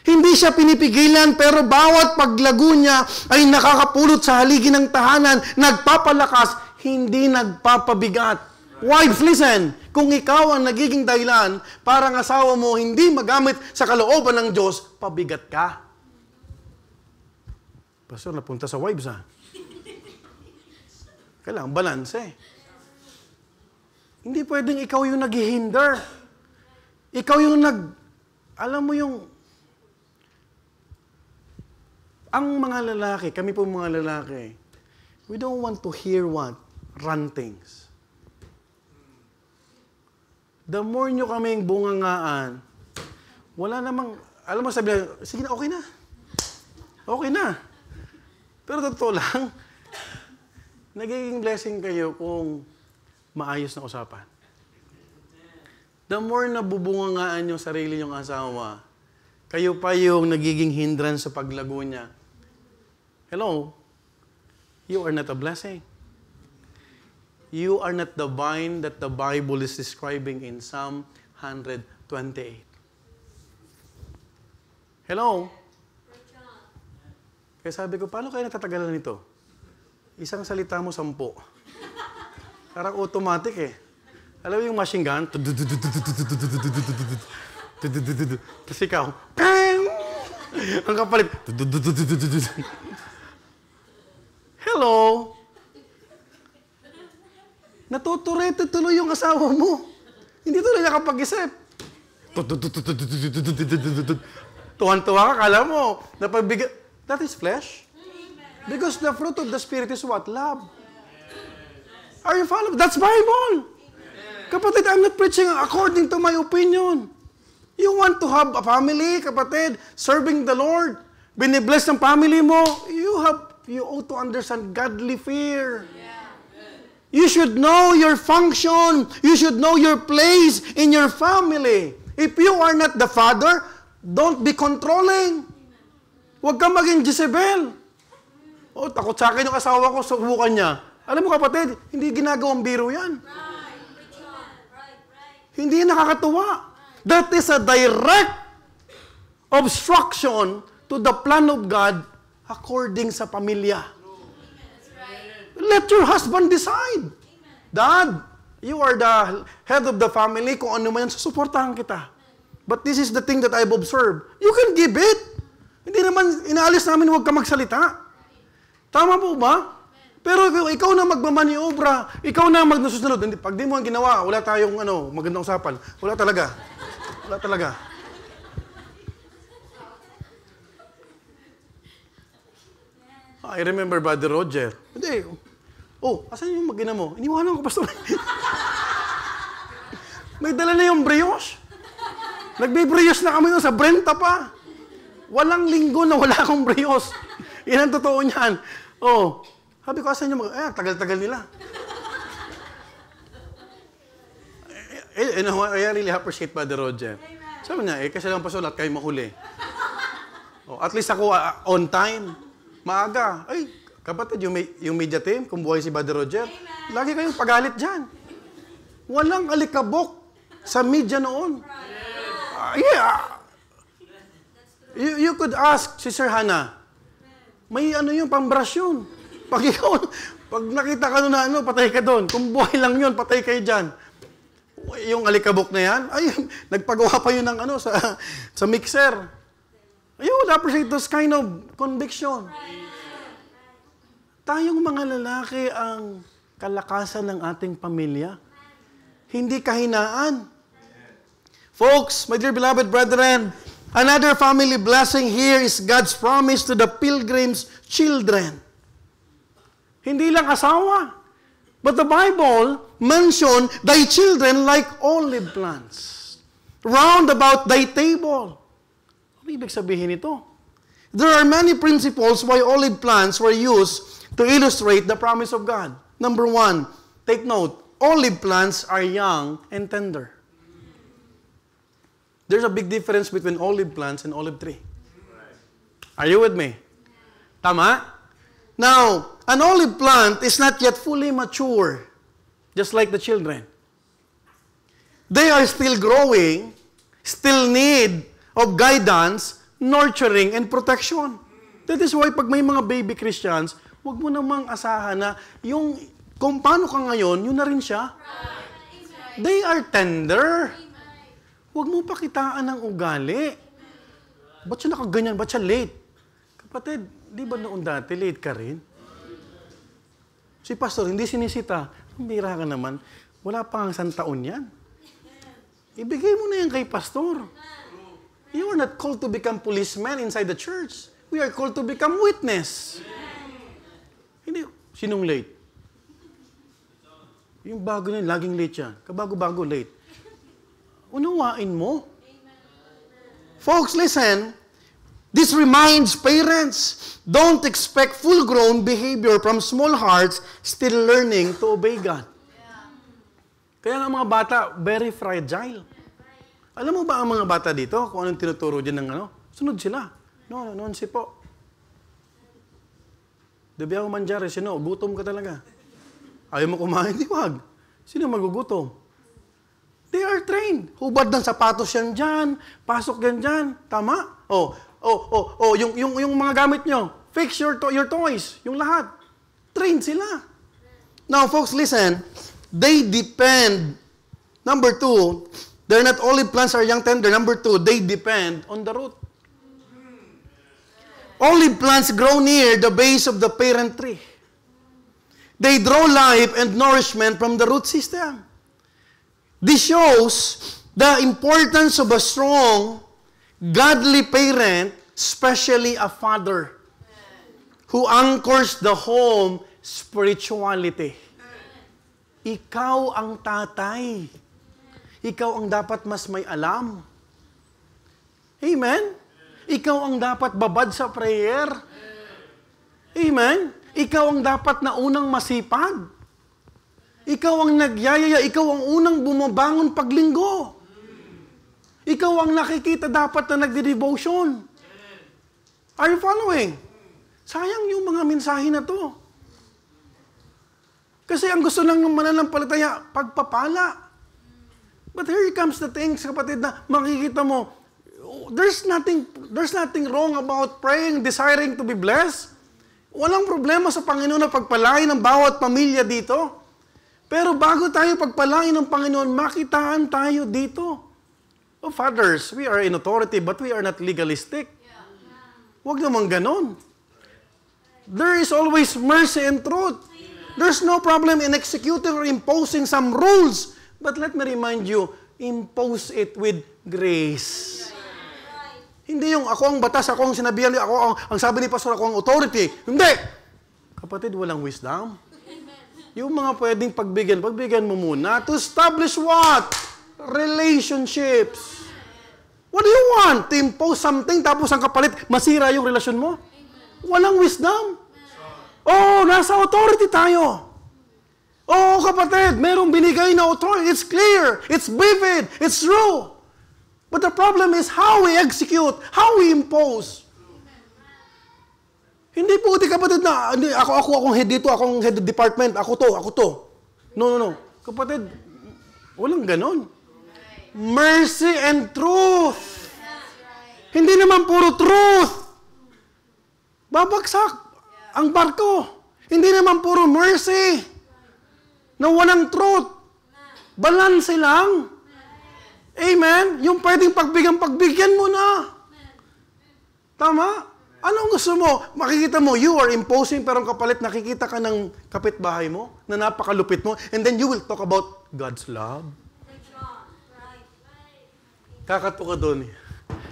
Hindi siya pinipigilan, pero bawat paglago niya ay nakakapulot sa haligi ng tahanan, nagpapalakas, hindi nagpapabigat. Wives, listen, kung ikaw ang nagiging dahilan para ang asawa mo hindi magamit sa kalooban ng Diyos, pabigat ka. Pastor, napunta sa wives ha. Kailangan balance eh. Hindi pwedeng ikaw yung naghihinder. Ikaw yung alam mo yung, ang mga lalaki, kami po mga lalaki, we don't want to hear what? Rantings. The more nyo kaming bungangaan, wala namang, alam mo sabi na, sige na, okay na. Okay na. Pero totoo lang, nagiging blessing kayo kung maayos na usapan. The more na bubungangaan yung sarili yung asawa, kayo pa yung nagiging hindrance sa paglago niya. Hello? You are not a blessing. You are not the vine that the Bible is describing in Psalm 128. Hello? Kaya sabi ko, paano kayo natatagalan nito? Isang salita mo, 10. Parang automatic eh. Alam mo yung machine gun? Tapos ikaw, ang kapalit. Hello? Natuturete tuloy yung asawa mo. Hindi tuloy nakapag-isip. Tuwan-tuwa ka, kala mo, napabigay. That is flesh. Because the fruit of the Spirit is what? Love. Are you following? That's Bible. Kapatid, I'm not preaching according to my opinion. You want to have a family, kapatid, serving the Lord, binibless ng family mo, you ought to understand godly fear. You should know your function. You should know your place in your family. If you are not the father, don't be controlling. Huwag kang maging Jezebel. Oh, takot sa akin yung asawa ko, subukan niya. Alam mo kapatid, hindi ginagawang biro yan. Hindi nakakatuwa. That is a direct obstruction to the plan of God according sa pamilya. Let your husband decide. Dad, you are the head of the family. Kung ano man yan, susuportahan kita. But this is the thing that I've observed. You can give it. Hindi naman, inaalis namin huwag ka magsalita. Tama po ba? Pero ikaw na magmamaniobra, ikaw na magsusunod. Pag di mo ang ginawa, wala tayong magandang usapan. Wala talaga. Wala talaga. I remember Brother Roger. Hindi. Asan yung mag-ina mo? Iniwanan ko, pastor. May dala na yung brioche. Nagbe-brioche na kami sa Brenta pa. Walang linggo na wala akong brioche. Yan ang totoo niyan. Sabi ko, asan yung tagal-tagal nila. I really appreciate Brother Roger. Sabi niya, kasi lang pastor, lahat kayo mahuli. At least ako on time. Maaga. Ay, kapatid, yung media team, kung buhay si Brother Roger, lagi kayong pagalit dyan. Walang alikabok sa media noon. You could ask si Sir Hannah, may yung pang-brush yun. Pag nakita ka na patay ka doon. Kung buhay lang yun, patay kayo dyan. Yung alikabok na yan, nagpagawa pa yun ng sa mixer. You would appreciate those kind of conviction. Tayong mga lalaki ang kalakasan ng ating pamilya. Hindi kahinaan. Folks, my dear beloved brethren, another family blessing here is God's promise to the pilgrim's children. Hindi lang asawa. But the Bible mentioned thy children like olive plants, round about thy table. Ano ibig sabihin ito? There are many principles why olive plants were used to illustrate the promise of God. Number 1, take note, olive plants are young and tender. There's a big difference between olive plants and olive tree. Are you with me? Tama? Now, an olive plant is not yet fully mature, just like the children. They are still growing, still need of guidance, nurturing, and protection. That is why pag may mga baby Christians, huwag mo namang asahan na kung paano ka ngayon, yun na rin siya. They are tender. Huwag mo pakitaan ng ugali. Ba't siya nakaganyan? Ba't siya late? Kapatid, di ba noon dati, late ka rin? Si pastor, hindi sinisita. Bira ka naman. Wala pa ang isang taon yan. Ibigay mo na yan kay pastor. You are not called to become policemen inside the church. We are called to become witness. Hindi, sinong late? Yung bago na yun, laging late yan. Kabago-bago, late. Unawain mo. Folks, listen. This reminds parents, don't expect full-grown behavior from small hearts still learning to obey God. Kaya nga mga bata, very fragile. Alam mo ba ang mga bata dito, kung anong tinuturo dyan ng sunod sila. No, si po. Debi ako manjari, sino? Gutom ka talaga. Ayaw mo kumain, di wag. Sino magugutom? They are trained. Hubad ng sapatos yan dyan, pasok yan dyan. Tama? Yung mga gamit nyo, fix your toys, yung lahat. Trained sila. Now, folks, listen. They depend. Number 2, they're not olive plants are young tender. Number 2, they depend on the root. Olive plants grow near the base of the parent tree. They draw life and nourishment from the root system. This shows the importance of a strong, godly parent, especially a father, who anchors the home spirituality. Ikaw ang tatay. Ikaw ang dapat mas may alam. Amen? Ikaw ang dapat babad sa prayer. Amen? Ikaw ang dapat na unang masipag. Ikaw ang nagyayaya. Ikaw ang unang bumabangon paglinggo. Ikaw ang nakikita dapat na nagde-devotion. Are you following? Sayang yung mga mensahe na to. Kasi ang gusto lang ng mananampalataya, pagpapala. But here comes the things, kapatid, na makikita mo, there's nothing wrong about praying, desiring to be blessed. Walang problema sa Panginoon na pagpalain ng bawat pamilya dito. Pero bago tayo pagpalain ng Panginoon, makitaan tayo dito. Oh, fathers, we are in authority, but we are not legalistic. Huwag naman ganon. There is always mercy and truth. There's no problem in executing or imposing some rules. But let me remind you, impose it with grace. Hindi yung ako ang batas, ako ang sinabihan, ang sabi ni pastor, ako ang authority. Hindi! Kapatid, walang wisdom. Yung mga pwedeng pagbigyan mo muna to establish what? Relationships. What do you want? To impose something tapos ang kapalit, masira yung relasyon mo? Walang wisdom. Oh, nasa authority tayo. Oh, kapatid, merong binigay na authority. It's clear. It's vivid. It's true. But the problem is how we execute, how we impose. Hindi po, kapatid na, akong head dito, akong head of department, ako to. No. Kapatid, walang ganon. Mercy and truth. Hindi naman puro truth. Babagsak ang barko. Hindi naman puro mercy. Na walang truth. Balanse lang. Amen? Yung pwedeng pagbigyan mo na. Tama? Anong gusto mo? Makikita mo, you are imposing, pero ang kapalit, nakikita ka ng kapitbahay mo, na napakalupit mo, and then you will talk about God's love. Kakato ka doon.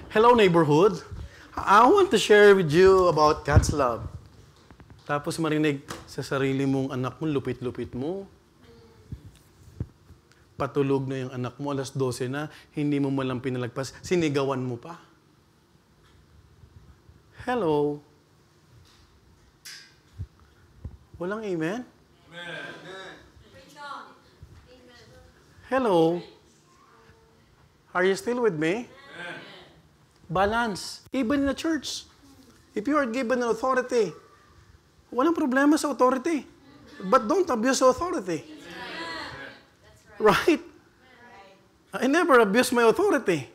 Hello, neighborhood. I want to share with you about God's love. Tapos marinig sa sarili mong anak mo, lupit-lupit mo. Patulog na yung anak mo, alas 12 na, hindi mo malang pinalagpas, sinigawan mo pa. Hello? Walang amen? Amen. Hello? Are you still with me? Amen. Balance. Even in the church. If you are given an authority, walang problema sa authority. But don't abuse authority. Right? I never abuse my authority.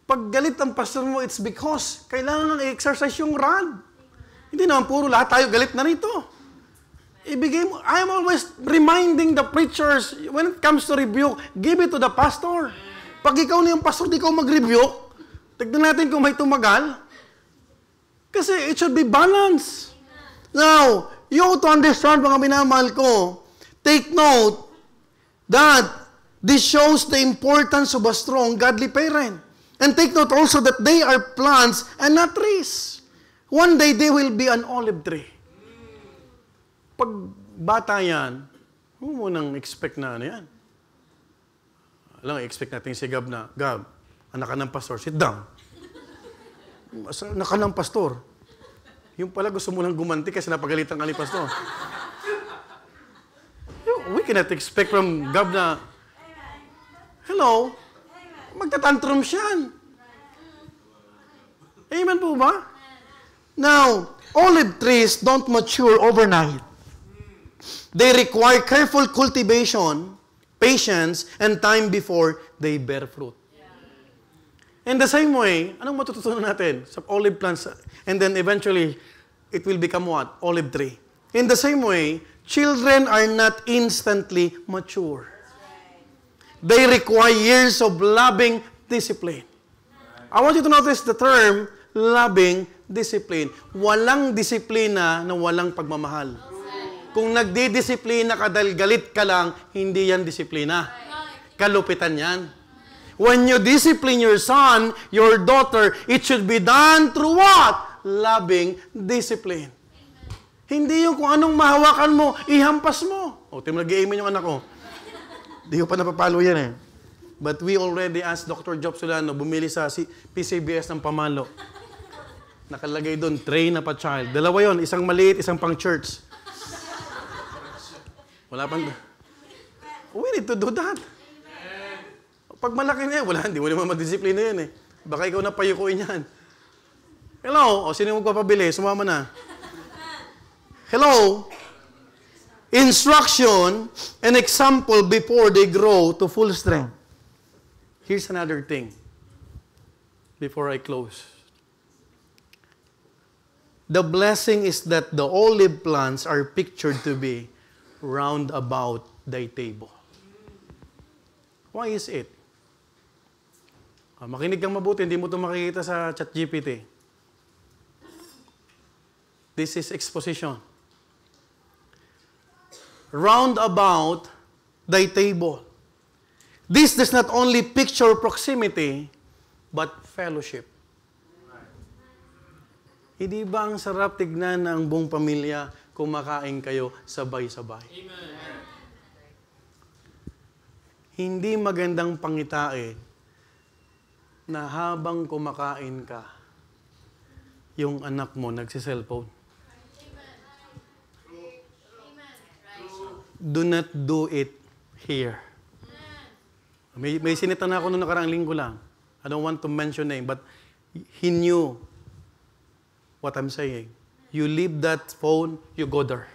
Pag galit ang pastor mo, it's because kailangan nang i-exercise yung rod. Hindi naman puro lahat tayo galit na rito. Ibigay mo. I am always reminding the preachers, when it comes to rebuke, give it to the pastor. Pag ikaw na yung pastor, di ikaw mag-rebuke, tignan natin kung may tumagal. Kasi it should be balanced. Now, you have to understand, mga minamahal ko, take note that this shows the importance of a strong, godly parent. And take note also that they are plants and not trees. One day, they will be an olive tree. Pag bata yan, huwag mo nang expect na ano yan. Alam, expect natin si Gab na, Gab, anak ka ng pastor, sit down. Anak ka ng pastor. Yung pala gusto mo lang gumanti kasi napagalitan ka ni pastor. We cannot expect from Gab na, hello, magtatantrum siya. Amen po ba? Now, olive trees don't mature overnight. They require careful cultivation, patience, and time before they bear fruit. In the same way, anong matututunan natin sa olive plants? And then eventually, it will become what? Olive tree. In the same way, children are not instantly mature. They require years of loving discipline. I want you to notice the term, loving discipline. Walang disiplina na walang pagmamahal. Kung nagdidisiplina ka dahil galit ka lang, hindi yan disiplina. Kalupitan yan. When you discipline your son, your daughter, it should be done through what? Loving discipline. Hindi yung kung anong mahawakan mo, ihampas mo. O, nag-i-amen yung anak ko. Di ko pa napapalo yan eh. But we already asked Dr. Job Solano, bumili sa PCBS ng pamalo. Nakalagay doon, train up a child. Dalawa yon, isang maliit, isang pang church. Wala pang... We need to do that. Pag malaki na yan, wala, hindi mo naman madisiplina yan eh. Baka ikaw na payukuin yan. Hello? O, sino magpapabili? Sumama na. Hello? Instruction and example before they grow to full strength. Here's another thing before I close. The blessing is that the olive plants are pictured to be round about thy table. Why is it? Makinig kang mabuti, hindi mo ito makikita sa ChatGPT. This is exposition. Round about thy table. This does not only picture proximity, but fellowship. Hindi ba ang sarap tignan na ang buong pamilya kumakain kayo sabay-sabay? Amen. Hindi magandang pangitain na habang kumakain ka, yung anak mo nagsiselfone. Do not do it here. May sinita na ako noong nakaraang linggo lang. I don't want to mention name, but he knew what I'm saying. You leave that phone, you go there.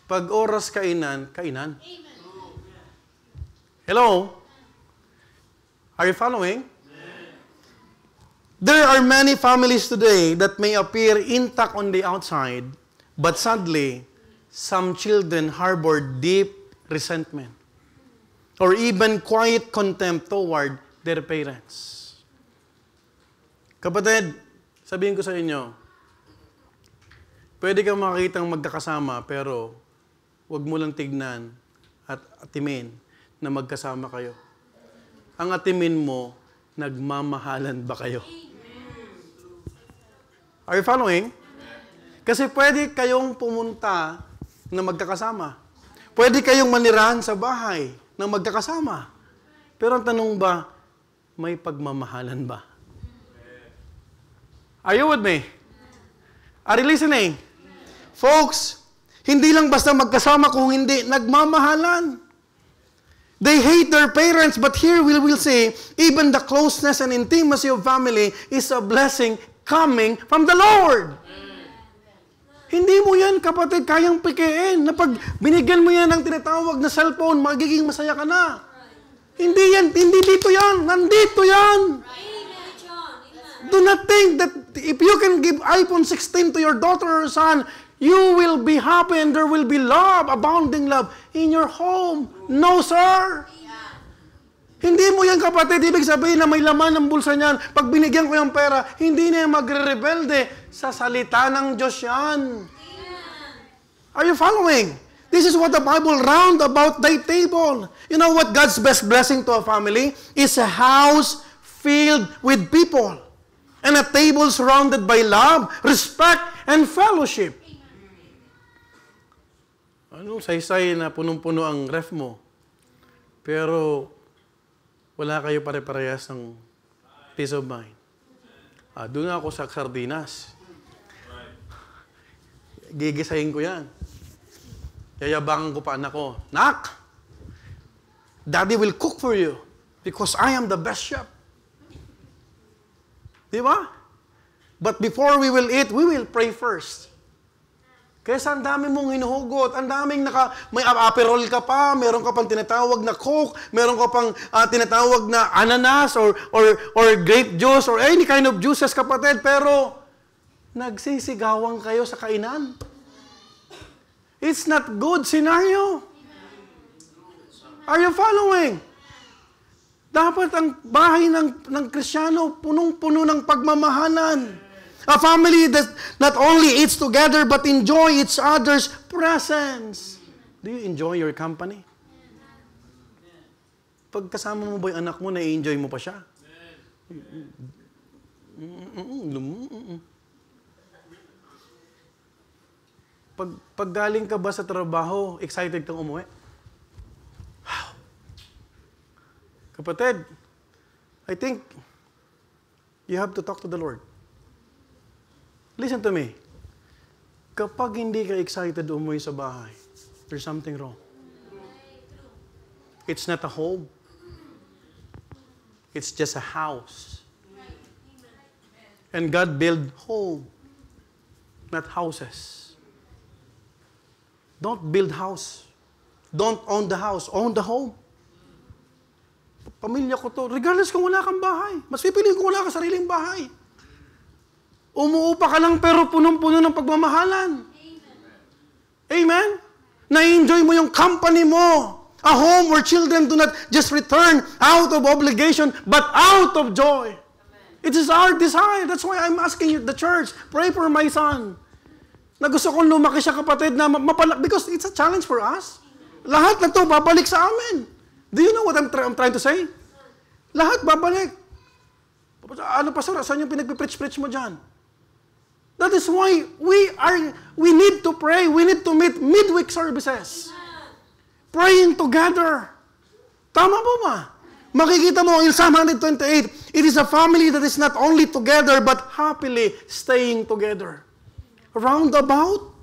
Pag oras kainan, kainan. Hello? Are you following? There are many families today that may appear intact on the outside, but sadly, some children harbor deep resentment or even quiet contempt toward their parents. Kapatid, sabihin ko sa inyo, pwede kang makakitang magkakasama pero huwag mo lang tignan at atimin na magkasama kayo. Ang atimin mo, nagmamahalan ba kayo? Are you following? Kasi pwede kayong pumunta na magkakasama. Pwede kayong manirahan sa bahay na magkakasama. Pero ang tanong ba, may pagmamahalan ba? Are you with me? Are you listening? Folks, hindi lang basta magkasama kung hindi nagmamahalan. They hate their parents, but here we will say, even the closeness and intimacy of family is a blessing coming from the Lord. Hindi mo yan, kapatid, kayang pikiin na pag binigyan mo yan ng tinatawag na cellphone, magiging masaya ka na. Hindi yan, hindi dito yan, nandito yan. Do not think that if you can give iPhone 16 to your daughter or son, you will be happy and there will be love, abounding love in your home. No, sir. Hindi mo yan, kapatid. Ibig sabihin na may laman ng bulsa niyan. Pag binigyan ko yung pera, hindi na yan magre-rebelde. Sa salita ng Diyos yan. Are you following? This is what the Bible round about thy table. You know what God's best blessing to a family is? A house filled with people. And a table surrounded by love, respect, and fellowship. Ano, saysay na punong-puno ang ref mo. Pero wala kayo pare-parehas ng peace of mind. Doon ako sa sardinas. Gigisahin ko yan. Yayabangan ko pa anak ko, Nak! Daddy will cook for you because I am the best chef. Di ba? But before we will eat, we will pray first. Kaysa ang dami mong hinuhugot, ang daming may aperol ka pa, meron ka pang tinatawag na Coke, meron ka pang tinatawag na ananas or grape juice or any kind of juices, kapatid, pero nagsisigawan kayo sa kainan. It's not good scenario. Are you following? Dapat ang bahay ng Kristiyano punong-puno ng pagmamahalan. A family that not only eats together but enjoy each other's presence. Do you enjoy your company? Pag kasama mo ba yung anak mo, na-enjoy mo pa siya? Pag galing ka ba sa trabaho, excited kang umuwi? Wow! Kapatid, I think you have to talk to the Lord. Listen to me. Kapag hindi ka excited umuwi sa bahay, there's something wrong. It's not a home. It's just a house. And God built home, not houses. Don't build house. Don't own the house. Own the home. Pamilya ko to. Regardless kung wala kang bahay. Mas pipiliin kung wala kang sariling bahay. Umuupa ka lang pero punong-puno ng pagmamahalan. Amen? Na-enjoy mo yung company mo. A home where children do not just return out of obligation, but out of joy. It is our desire. That's why I'm asking you, the church, pray for my son. Na gusto kong lumaki siya, kapatid, na because it's a challenge for us. Lahat na to babalik sa amin. Do you know what I'm trying to say? Lahat babalik. Ano pa sir, saan yung pinagpipreach-preach mo dyan? That is why we need to pray. We need to meet midweek services. Praying together. Tama po ba? Makikita mo in Psalm 128, it is a family that is not only together, but happily staying together. Roundabout?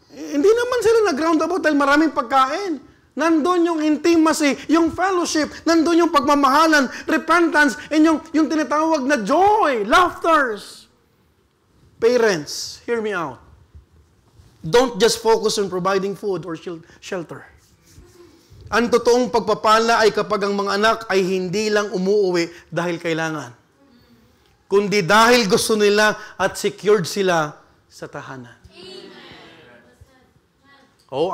Hindi naman sila nag-roundabout dahil maraming pagkain. Nandun yung intimacy, yung fellowship, nandun yung pagmamahalan, repentance, and yung tinatawag na joy, laughters. Parents, hear me out. Don't just focus on providing food or shelter. Ang totoong pagpapala ay kapag ang mga anak ay hindi lang umuuwi dahil kailangan, kundi dahil gusto nila at secured sila sa tahanan. Oh,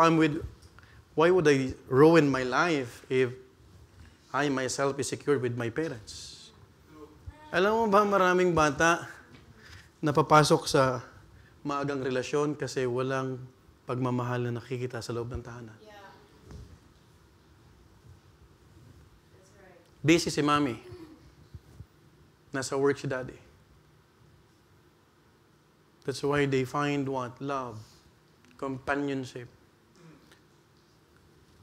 why would I ruin my life if I myself is secured with my parents? Alam mo ba, maraming bata napapasok sa maagang relasyon kasi walang pagmamahal na nakikita sa loob ng tahanan. Busy si mami. Nasa work si daddy. That's why they find what? Love, companionship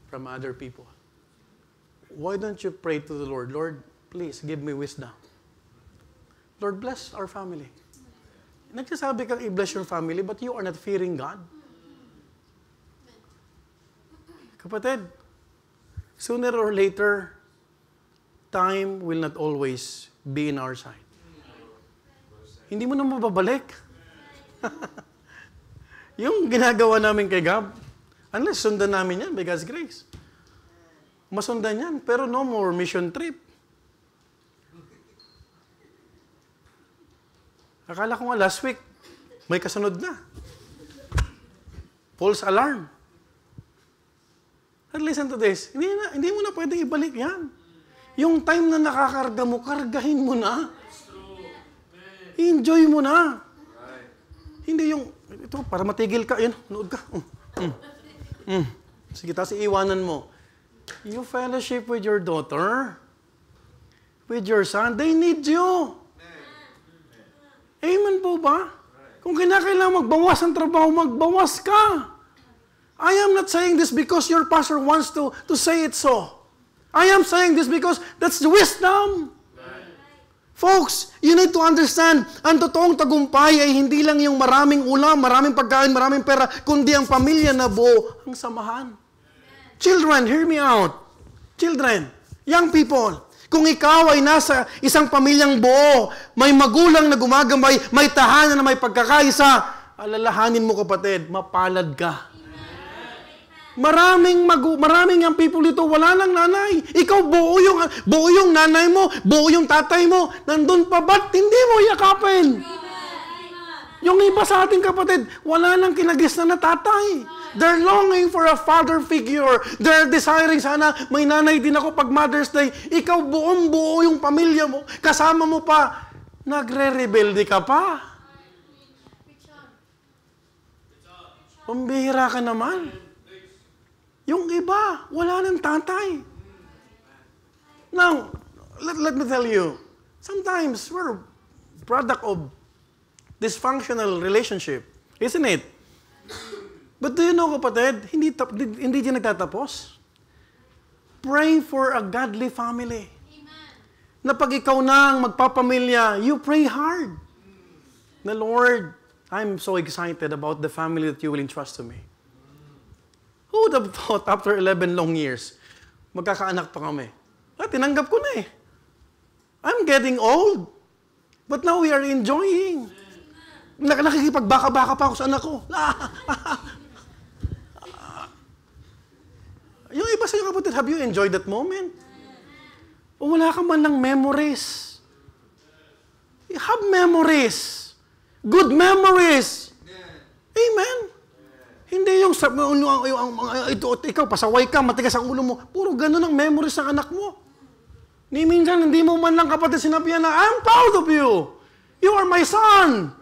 from other people. Why don't you pray to the Lord? Lord, please give me wisdom. Lord, bless our family. Nagsasabi kang i-bless your family, but you are not fearing God. Kapatid, sooner or later, time will not always be in our side. Hindi mo na mababalik. Yung ginagawa namin kay Gab, unless sundan namin yan by God's grace. Masundan yan, pero no more mission trip. Akala ko nga last week, may kasunod na. False alarm. And listen to this, hindi mo na pwedeng ibalik yan. Yung time na nakakarga mo, kargahin mo na. Enjoy mo na. Hindi yung, ito, para matigil ka, yun, nood ka. Sige, tapos iiwanan mo. You fellowship with your daughter, with your son, they need you. Amen po ba? Kung kinakailangan magbawas ang trabaho, magbawas ka. I am not saying this because your pastor wants to say it so. I am saying this because that's the wisdom. Folks, you need to understand, ang totoong tagumpay ay hindi lang yung maraming ulam, maraming pagkain, maraming pera, kundi ang pamilya na buo ang samahan. Children, hear me out. Children, young people, kung ikaw ay nasa isang pamilyang buo, may magulang na gumagambay, may tahanan na may pagkakaisa, alalahanin mo kapatid, mapalad ka. Maraming ang people dito, wala lang nanay. Ikaw buo yung nanay mo, buo yung tatay mo, nandun pa ba't hindi mo yakapin? Yung iba sa ating kapatid, wala nang kinagisnan na tatay. They're longing for a father figure. They're desiring, sana may nanay din ako pag Mother's Day. Ikaw buo yung pamilya mo, kasama mo pa, nagre-rebelde ka pa. Pambihira ka naman. Yung iba, wala nang tatay. Now, let me tell you, sometimes we're product of dysfunctional relationship. Isn't it? But do you know, kapatid, hindi din nagtatapos. Pray for a godly family. Na pag ikaw na ang magpapamilya, you pray hard. Na Lord, I'm so excited about the family that you will entrust to me. Who would have thought after 11 long years, magkakaanak pa kami? Tinanggap ko na eh. I'm getting old. But now we are enjoying. Nakikipagbaka-baka pa ako sa anak ko. Yung iba sa iyo kapatid, have you enjoyed that moment? O wala ka man lang memories. You have memories. Good memories. Amen. Hindi yung ikaw, pasaway ka, matigas ang ulo mo. Puro ganun ang memories ng anak mo. Ni minsan, hindi mo man lang kapatid sinabihan na, I'm proud of you. You are my son.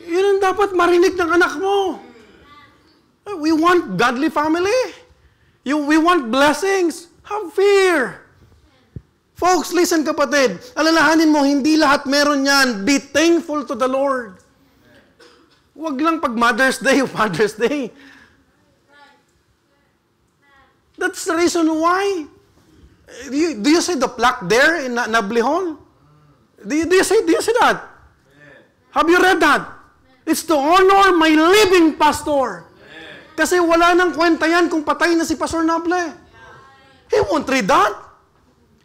Yun ang dapat marinig ng anak mo. We want godly family. We want blessings. Have fear. Folks, listen kapatid. Alalahanin mo, hindi lahat meron yan. Be thankful to the Lord. Huwag lang pag Mother's Day o Father's Day. That's the reason why. Do you see the plaque there in Nablihon? Do you see that? Have you read that? It's to honor my living pastor. Kasi wala nang kwenta yan kung patay na si Pastor Nable. He won't read that.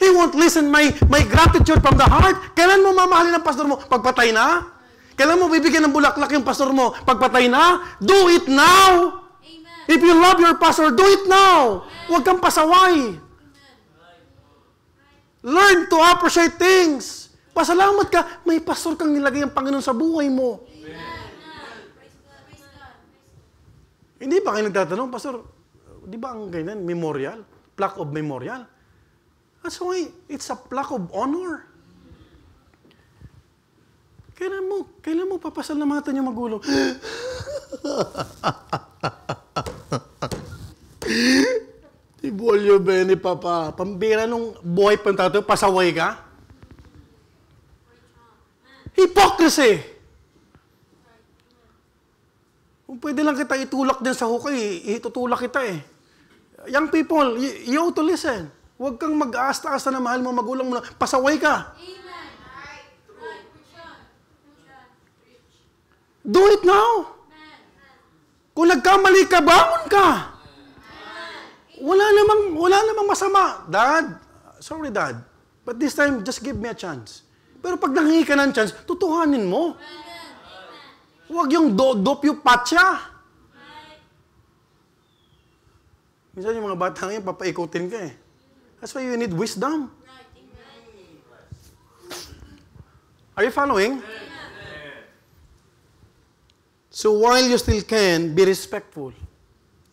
He won't listen my gratitude from the heart. Kailan mo mamahalin ang pastor mo? Pagpatay na? Kailan mo bibigyan ng bulaklak yung pastor mo? Pagpatay na? Do it now! Amen. If you love your pastor, do it now! Amen. Huwag kang pasaway. Amen. Learn to appreciate things. Pasalamat ka, may pastor kang nilagay ang Panginoon sa buhay mo. Hindi ba kayo nagtatanong, Pastor, di ba ang ganyan, memorial? Plaque of memorial? That's why it's a plaque of honor. Kailan mo papasalamatan yung magulang? Ibolyo bene, Papa. Pambira nung buhay pa tayo, pasaway ka? Hypocrisy! Kung pwede lang kita itulak din sa hukay, itutulak kita eh. Young people, you ought to listen. Huwag kang mag-aasta-asta na mahal mo, magulang mo na, pasaway ka. Amen. Do it now. Kung nagkamali ka, bangon ka. Wala namang masama. Dad, sorry Dad, but this time, just give me a chance. Pero pag nanghingi ka ng chance, tutuhanin mo. Huwag yung dopyo patya. Minsan yung mga bata ngayon, papaikutin ka eh. That's why you need wisdom. Are you following? So while you still can, be respectful.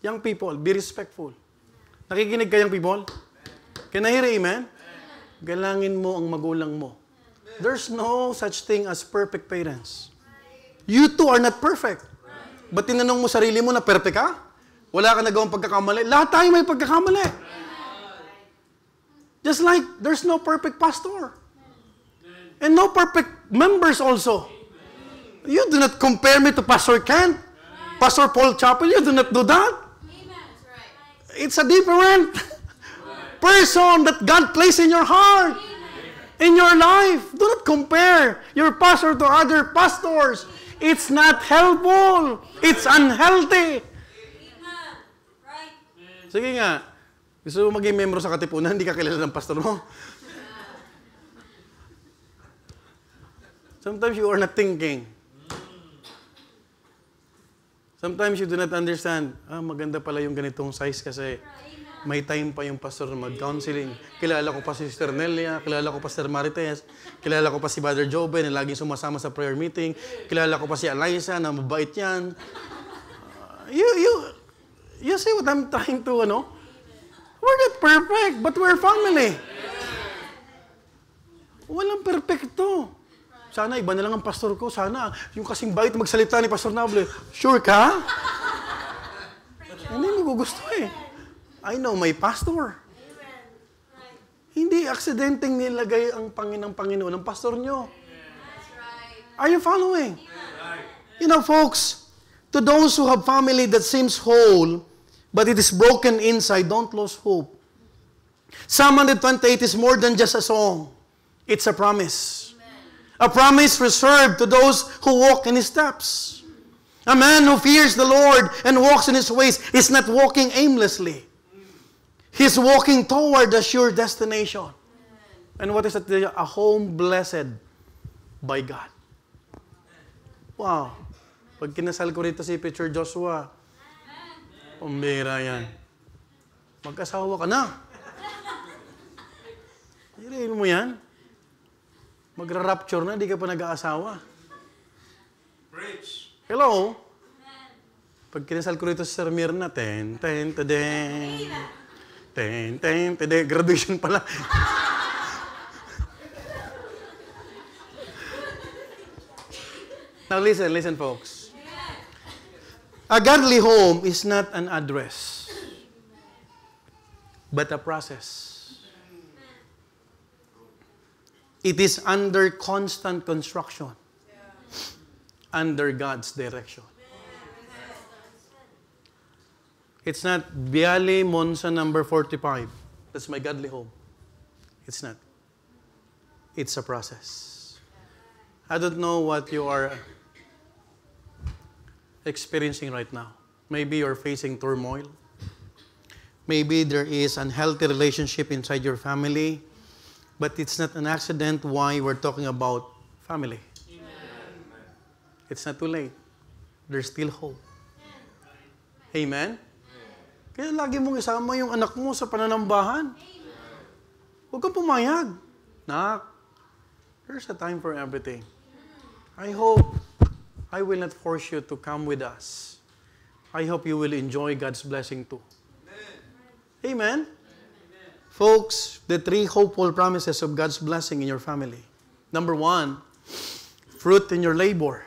Young people, be respectful. Nakikinig ka, young people? Can I hear amen? Galangin mo ang magulang mo. There's no such thing as perfect parents. You two are not perfect. Ba't tinanong mo sarili mo na perfect ka? Wala ka nagawang pagkakamali. Lahat tayo may pagkakamali. Just like there's no perfect pastor. And no perfect members also. You do not compare me to Pastor Kent, Pastor Paul Chappell. You do not do that. It's a different person that God placed in your heart, in your life. Do not compare your pastor to other pastors. It's not helpful. It's unhealthy. Sige nga. Gusto mo maging membro sa Katipunan, hindi ka kilala ng pastor mo. Sometimes you are not thinking. Sometimes you do not understand. Maganda pala yung ganitong size kasi may time pa yung pastor na mag-counseling. Kilala ko pa si Sister Nelia, kilala ko pa si Sister Marites, kilala ko pa si Brother Jobe na laging sumasama sa prayer meeting, kilala ko pa si Eliza na mabait yan. You see what I'm trying to, ano? We're not perfect, but we're family. Walang perfecto. Sana iba na lang ang pastor ko. Sana yung kasing bait magsalita ni Pastor Nable. Sure ka? Hindi mo gusto eh. I know my pastor. Hindi aksidenteng nilagay ang Panginoon ng pastor nyo. Are you following? You know, folks, to those who have family that seems whole, but it is broken inside, don't lose hope. Psalm 128 is more than just a song. It's a promise. A promise reserved to those who walk in His steps. A man who fears the Lord and walks in His ways is not walking aimlessly. He's walking toward a sure destination. And what is it? A home blessed by God. Wow. Pag kinasal ko rito si Peter Joshua, pambira yan. Mag-asawa ka na. Hirain mo yan. Magra-rapture na, di ka pa nag-aasawa. Preach. Hello? Pag kinasal ko rito si Sir Mirna, ten, graduation pala. Now listen folks. A godly home is not an address, but a process. It is under constant construction, under God's direction. It's not Bialy Monza number 45. That's my godly home. It's not. It's a process. I don't know what you are experiencing right now. Maybe you're facing turmoil. Maybe there is unhealthy relationship inside your family. But it's not an accident why we're talking about family. Amen. It's not too late. There's still hope. Amen? Kaya lagi mong isama yung anak mo sa pananambahan. Huwag kang pumayag. Nak, there's a time for everything. I hope I will not force you to come with us. I hope you will enjoy God's blessing too. Amen? Folks, the 3 hopeful promises of God's blessing in your family. Number 1, fruit in your labor.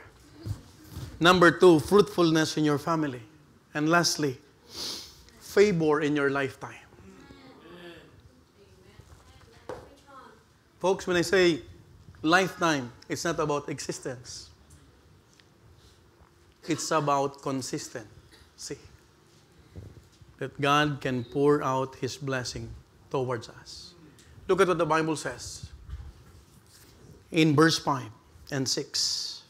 Number 2, fruitfulness in your family. And lastly, favor in your lifetime. Folks, when I say lifetime, it's not about existence. It's about consistency. That God can pour out His blessing towards us. Look at what the Bible says in verse 5 and 6.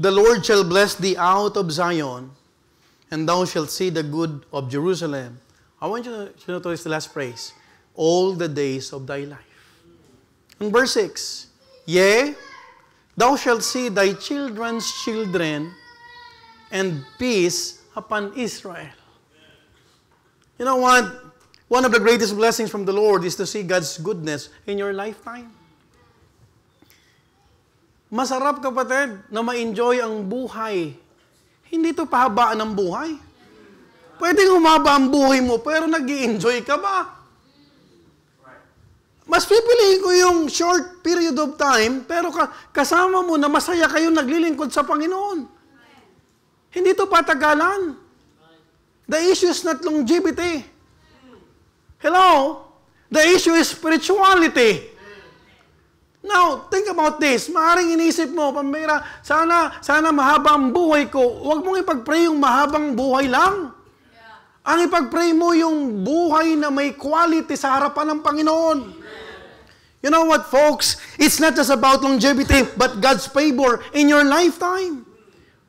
The Lord shall bless thee out of Zion, and thou shalt see the good of Jerusalem. I want you to notice the last phrase. All the days of thy life. In verse 6, yea, thou shalt see thy children's children, and peace upon Israel. You know what? One of the greatest blessings from the Lord is to see God's goodness in your lifetime. Masarap, kapatid, na ma-enjoy ang buhay. Hindi ito pahabaan ng buhay. Pwedeng humaba ang buhay mo, pero nag-i-enjoy ka ba? Mas pipiliin ko yung short period of time, pero kasama mo na masaya kayong naglilingkod sa Panginoon. Hindi ito patagalan. The issue is not longevity. Hello? The issue is spirituality. Now, think about this. Maaring inisip mo, pambira, sana mahaba ang buhay ko. Huwag mong ipag-pray yung mahabang buhay lang. Ang ipag-pray mo yung buhay na may quality sa harapan ng Panginoon. You know what, folks? It's not just about longevity, but God's favor in your lifetime.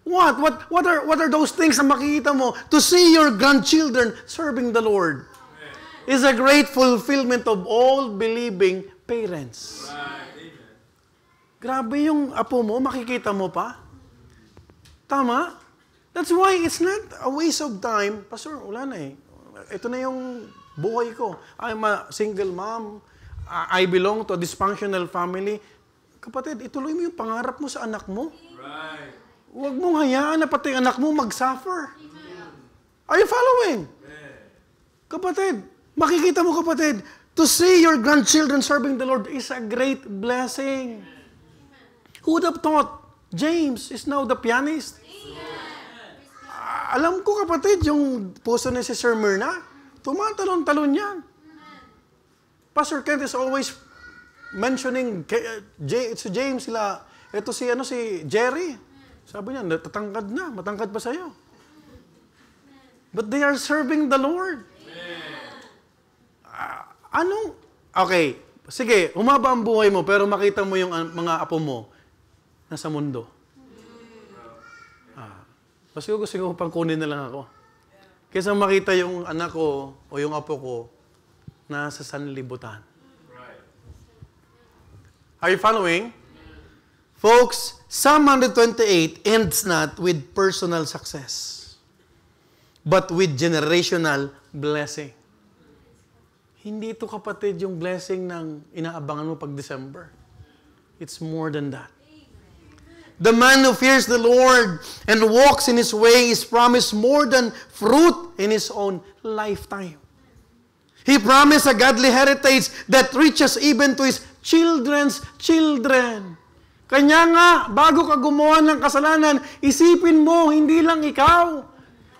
What are those things na makikita mo? To see your grandchildren serving the Lord is a great fulfillment of all believing parents. Right. Grabe yung apo mo, makikita mo pa. Tama? That's why it's not a waste of time. Pastor, wala na eh. Ito na yung buhay ko. I'm a single mom. I belong to a dysfunctional family. Kapatid, ituloy mo yung pangarap mo sa anak mo. Right. Huwag mong hayaan na pati anak mo mag-suffer. Are you following? Kapatid, makikita mo, kapatid, to see your grandchildren serving the Lord is a great blessing. Who would have thought James is now the pianist? Alam ko, kapatid, yung puso ni si Sir Myrna, tumatalon-talon yan. Pastor Kent is always mentioning si James sila. Ito si Jerry. Sabi niya, matangkad pa sa'yo. But they are serving the Lord. Okay, sige, humaba ang buhay mo, pero makita mo yung mga apo mo nasa mundo. Mas gusto ko pang kunin na lang ako. Kaysa makita yung anak ko o yung apo ko nasa sanlibutan. Are you following? Folks, Psalm 128 ends not with personal success, but with generational blessing. Hindi ito, kapatid, yung blessing ng inaabangan mo pag December. It's more than that. The man who fears the Lord and walks in His way is promised more than fruit in his own lifetime. He promised a godly heritage that reaches even to his children's children. Kanya nga, bago ka gumawa ng kasalanan, isipin mo, hindi lang ikaw.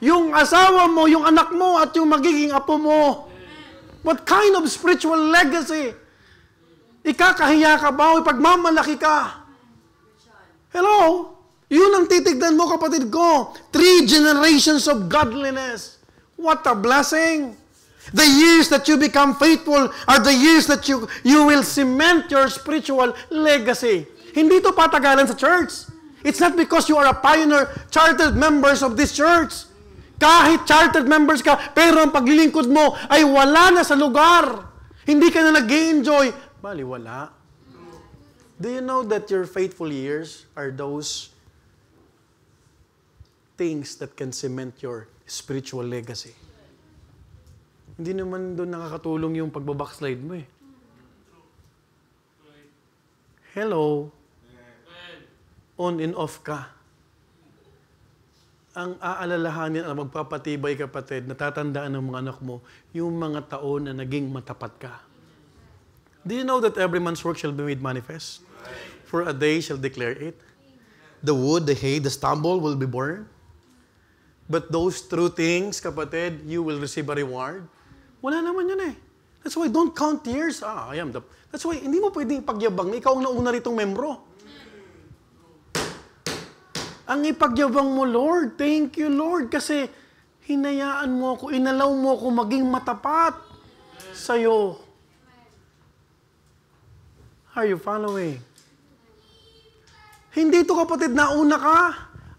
Yung asawa mo, yung anak mo, at yung magiging apo mo. What kind of spiritual legacy? Ikakahiya ka ba o ipagmamalaki ka? Hello? Yun ang titignan mo, kapatid ko. 3 generations of godliness. What a blessing! The years that you become faithful are the years that you will cement your spiritual legacy. Hindi ito patagalan sa church. It's not because you are a pioneer, chartered members of this church. Kahit chartered members ka, pero ang paglilingkod mo ay wala na sa lugar. Hindi ka na nag-enjoy. Bali, wala. Do you know that your faithful years are those things that can cement your spiritual legacy? Hindi naman doon nakakatulong yung pagbabackslide mo eh. Hello? On and off ka. Ang aalalahanin at magpapatibay, kapatid, natatandaan ng mga anak mo, yung mga taon na naging matapat ka. Do you know that every man's work shall be made manifest? For a day shall declare it. The wood, the hay, the stubble will be burned. But those true things, kapatid, you will receive a reward. Wala naman yun eh. That's why don't count years. That's why hindi mo pwedeng ipagyabang na ikaw ang nauna ritong membro. Ang ipagyabang mo, Lord, thank you, Lord, kasi hinayaan mo ako, inalaw mo ako maging matapat sa'yo. Are you following? Hindi ito, kapatid, nauna ka.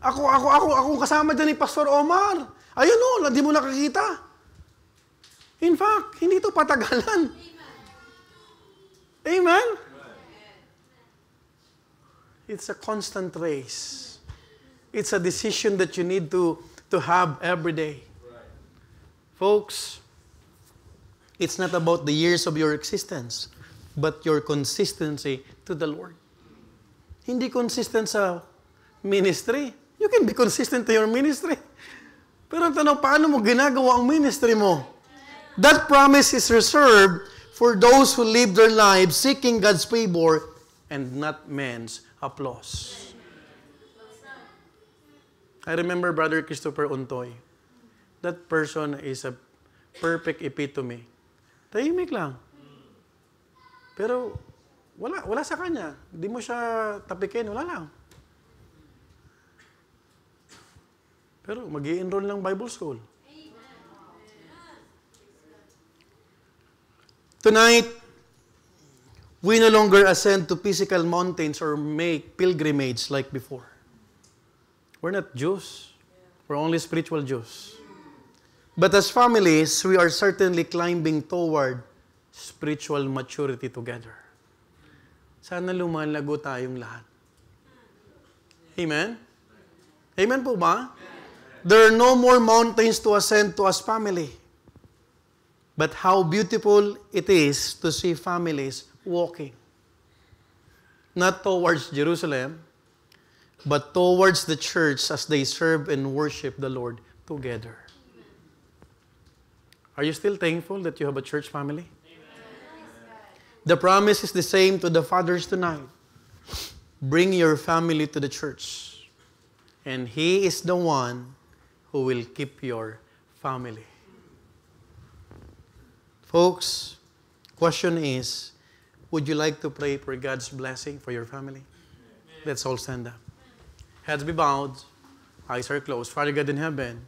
Ako kasama dyan ni Pastor Omar. Ayun hindi mo nakakita. In fact, hindi ito patagalan. Amen? It's a constant race. It's a decision that you need to have every day. Right. Folks, it's not about the years of your existence, but your consistency to the Lord. Hindi consistent sa ministry. You can be consistent to your ministry. Pero ang tanong, paano mo ginagawa ang ministry mo? That promise is reserved for those who live their lives seeking God's favor and not man's applause. I remember Brother Christopher Untoy. That person is a perfect epitome. Tahimik lang. Pero wala sa kanya. Hindi mo siya tapikin, wala lang. Pero mag-i-enroll ng Bible school. Tonight, we no longer ascend to physical mountains or make pilgrimage like before. We're not Jews. We're only spiritual Jews. But as families, we are certainly climbing toward spiritual maturity together. Sana lumalago tayong lahat. Amen? Amen po ba? There are no more mountains to ascend to as family. But how beautiful it is to see families walking. Not towards Jerusalem, but towards the church as they serve and worship the Lord together. Are you still thankful that you have a church family? The promise is the same to the fathers tonight. Bring your family to the church, and He is the one who will keep your family. Folks, Question is, would you like to pray for God's blessing for your family? Let's all stand up. Heads be bowed, eyes are closed. Father God in heaven,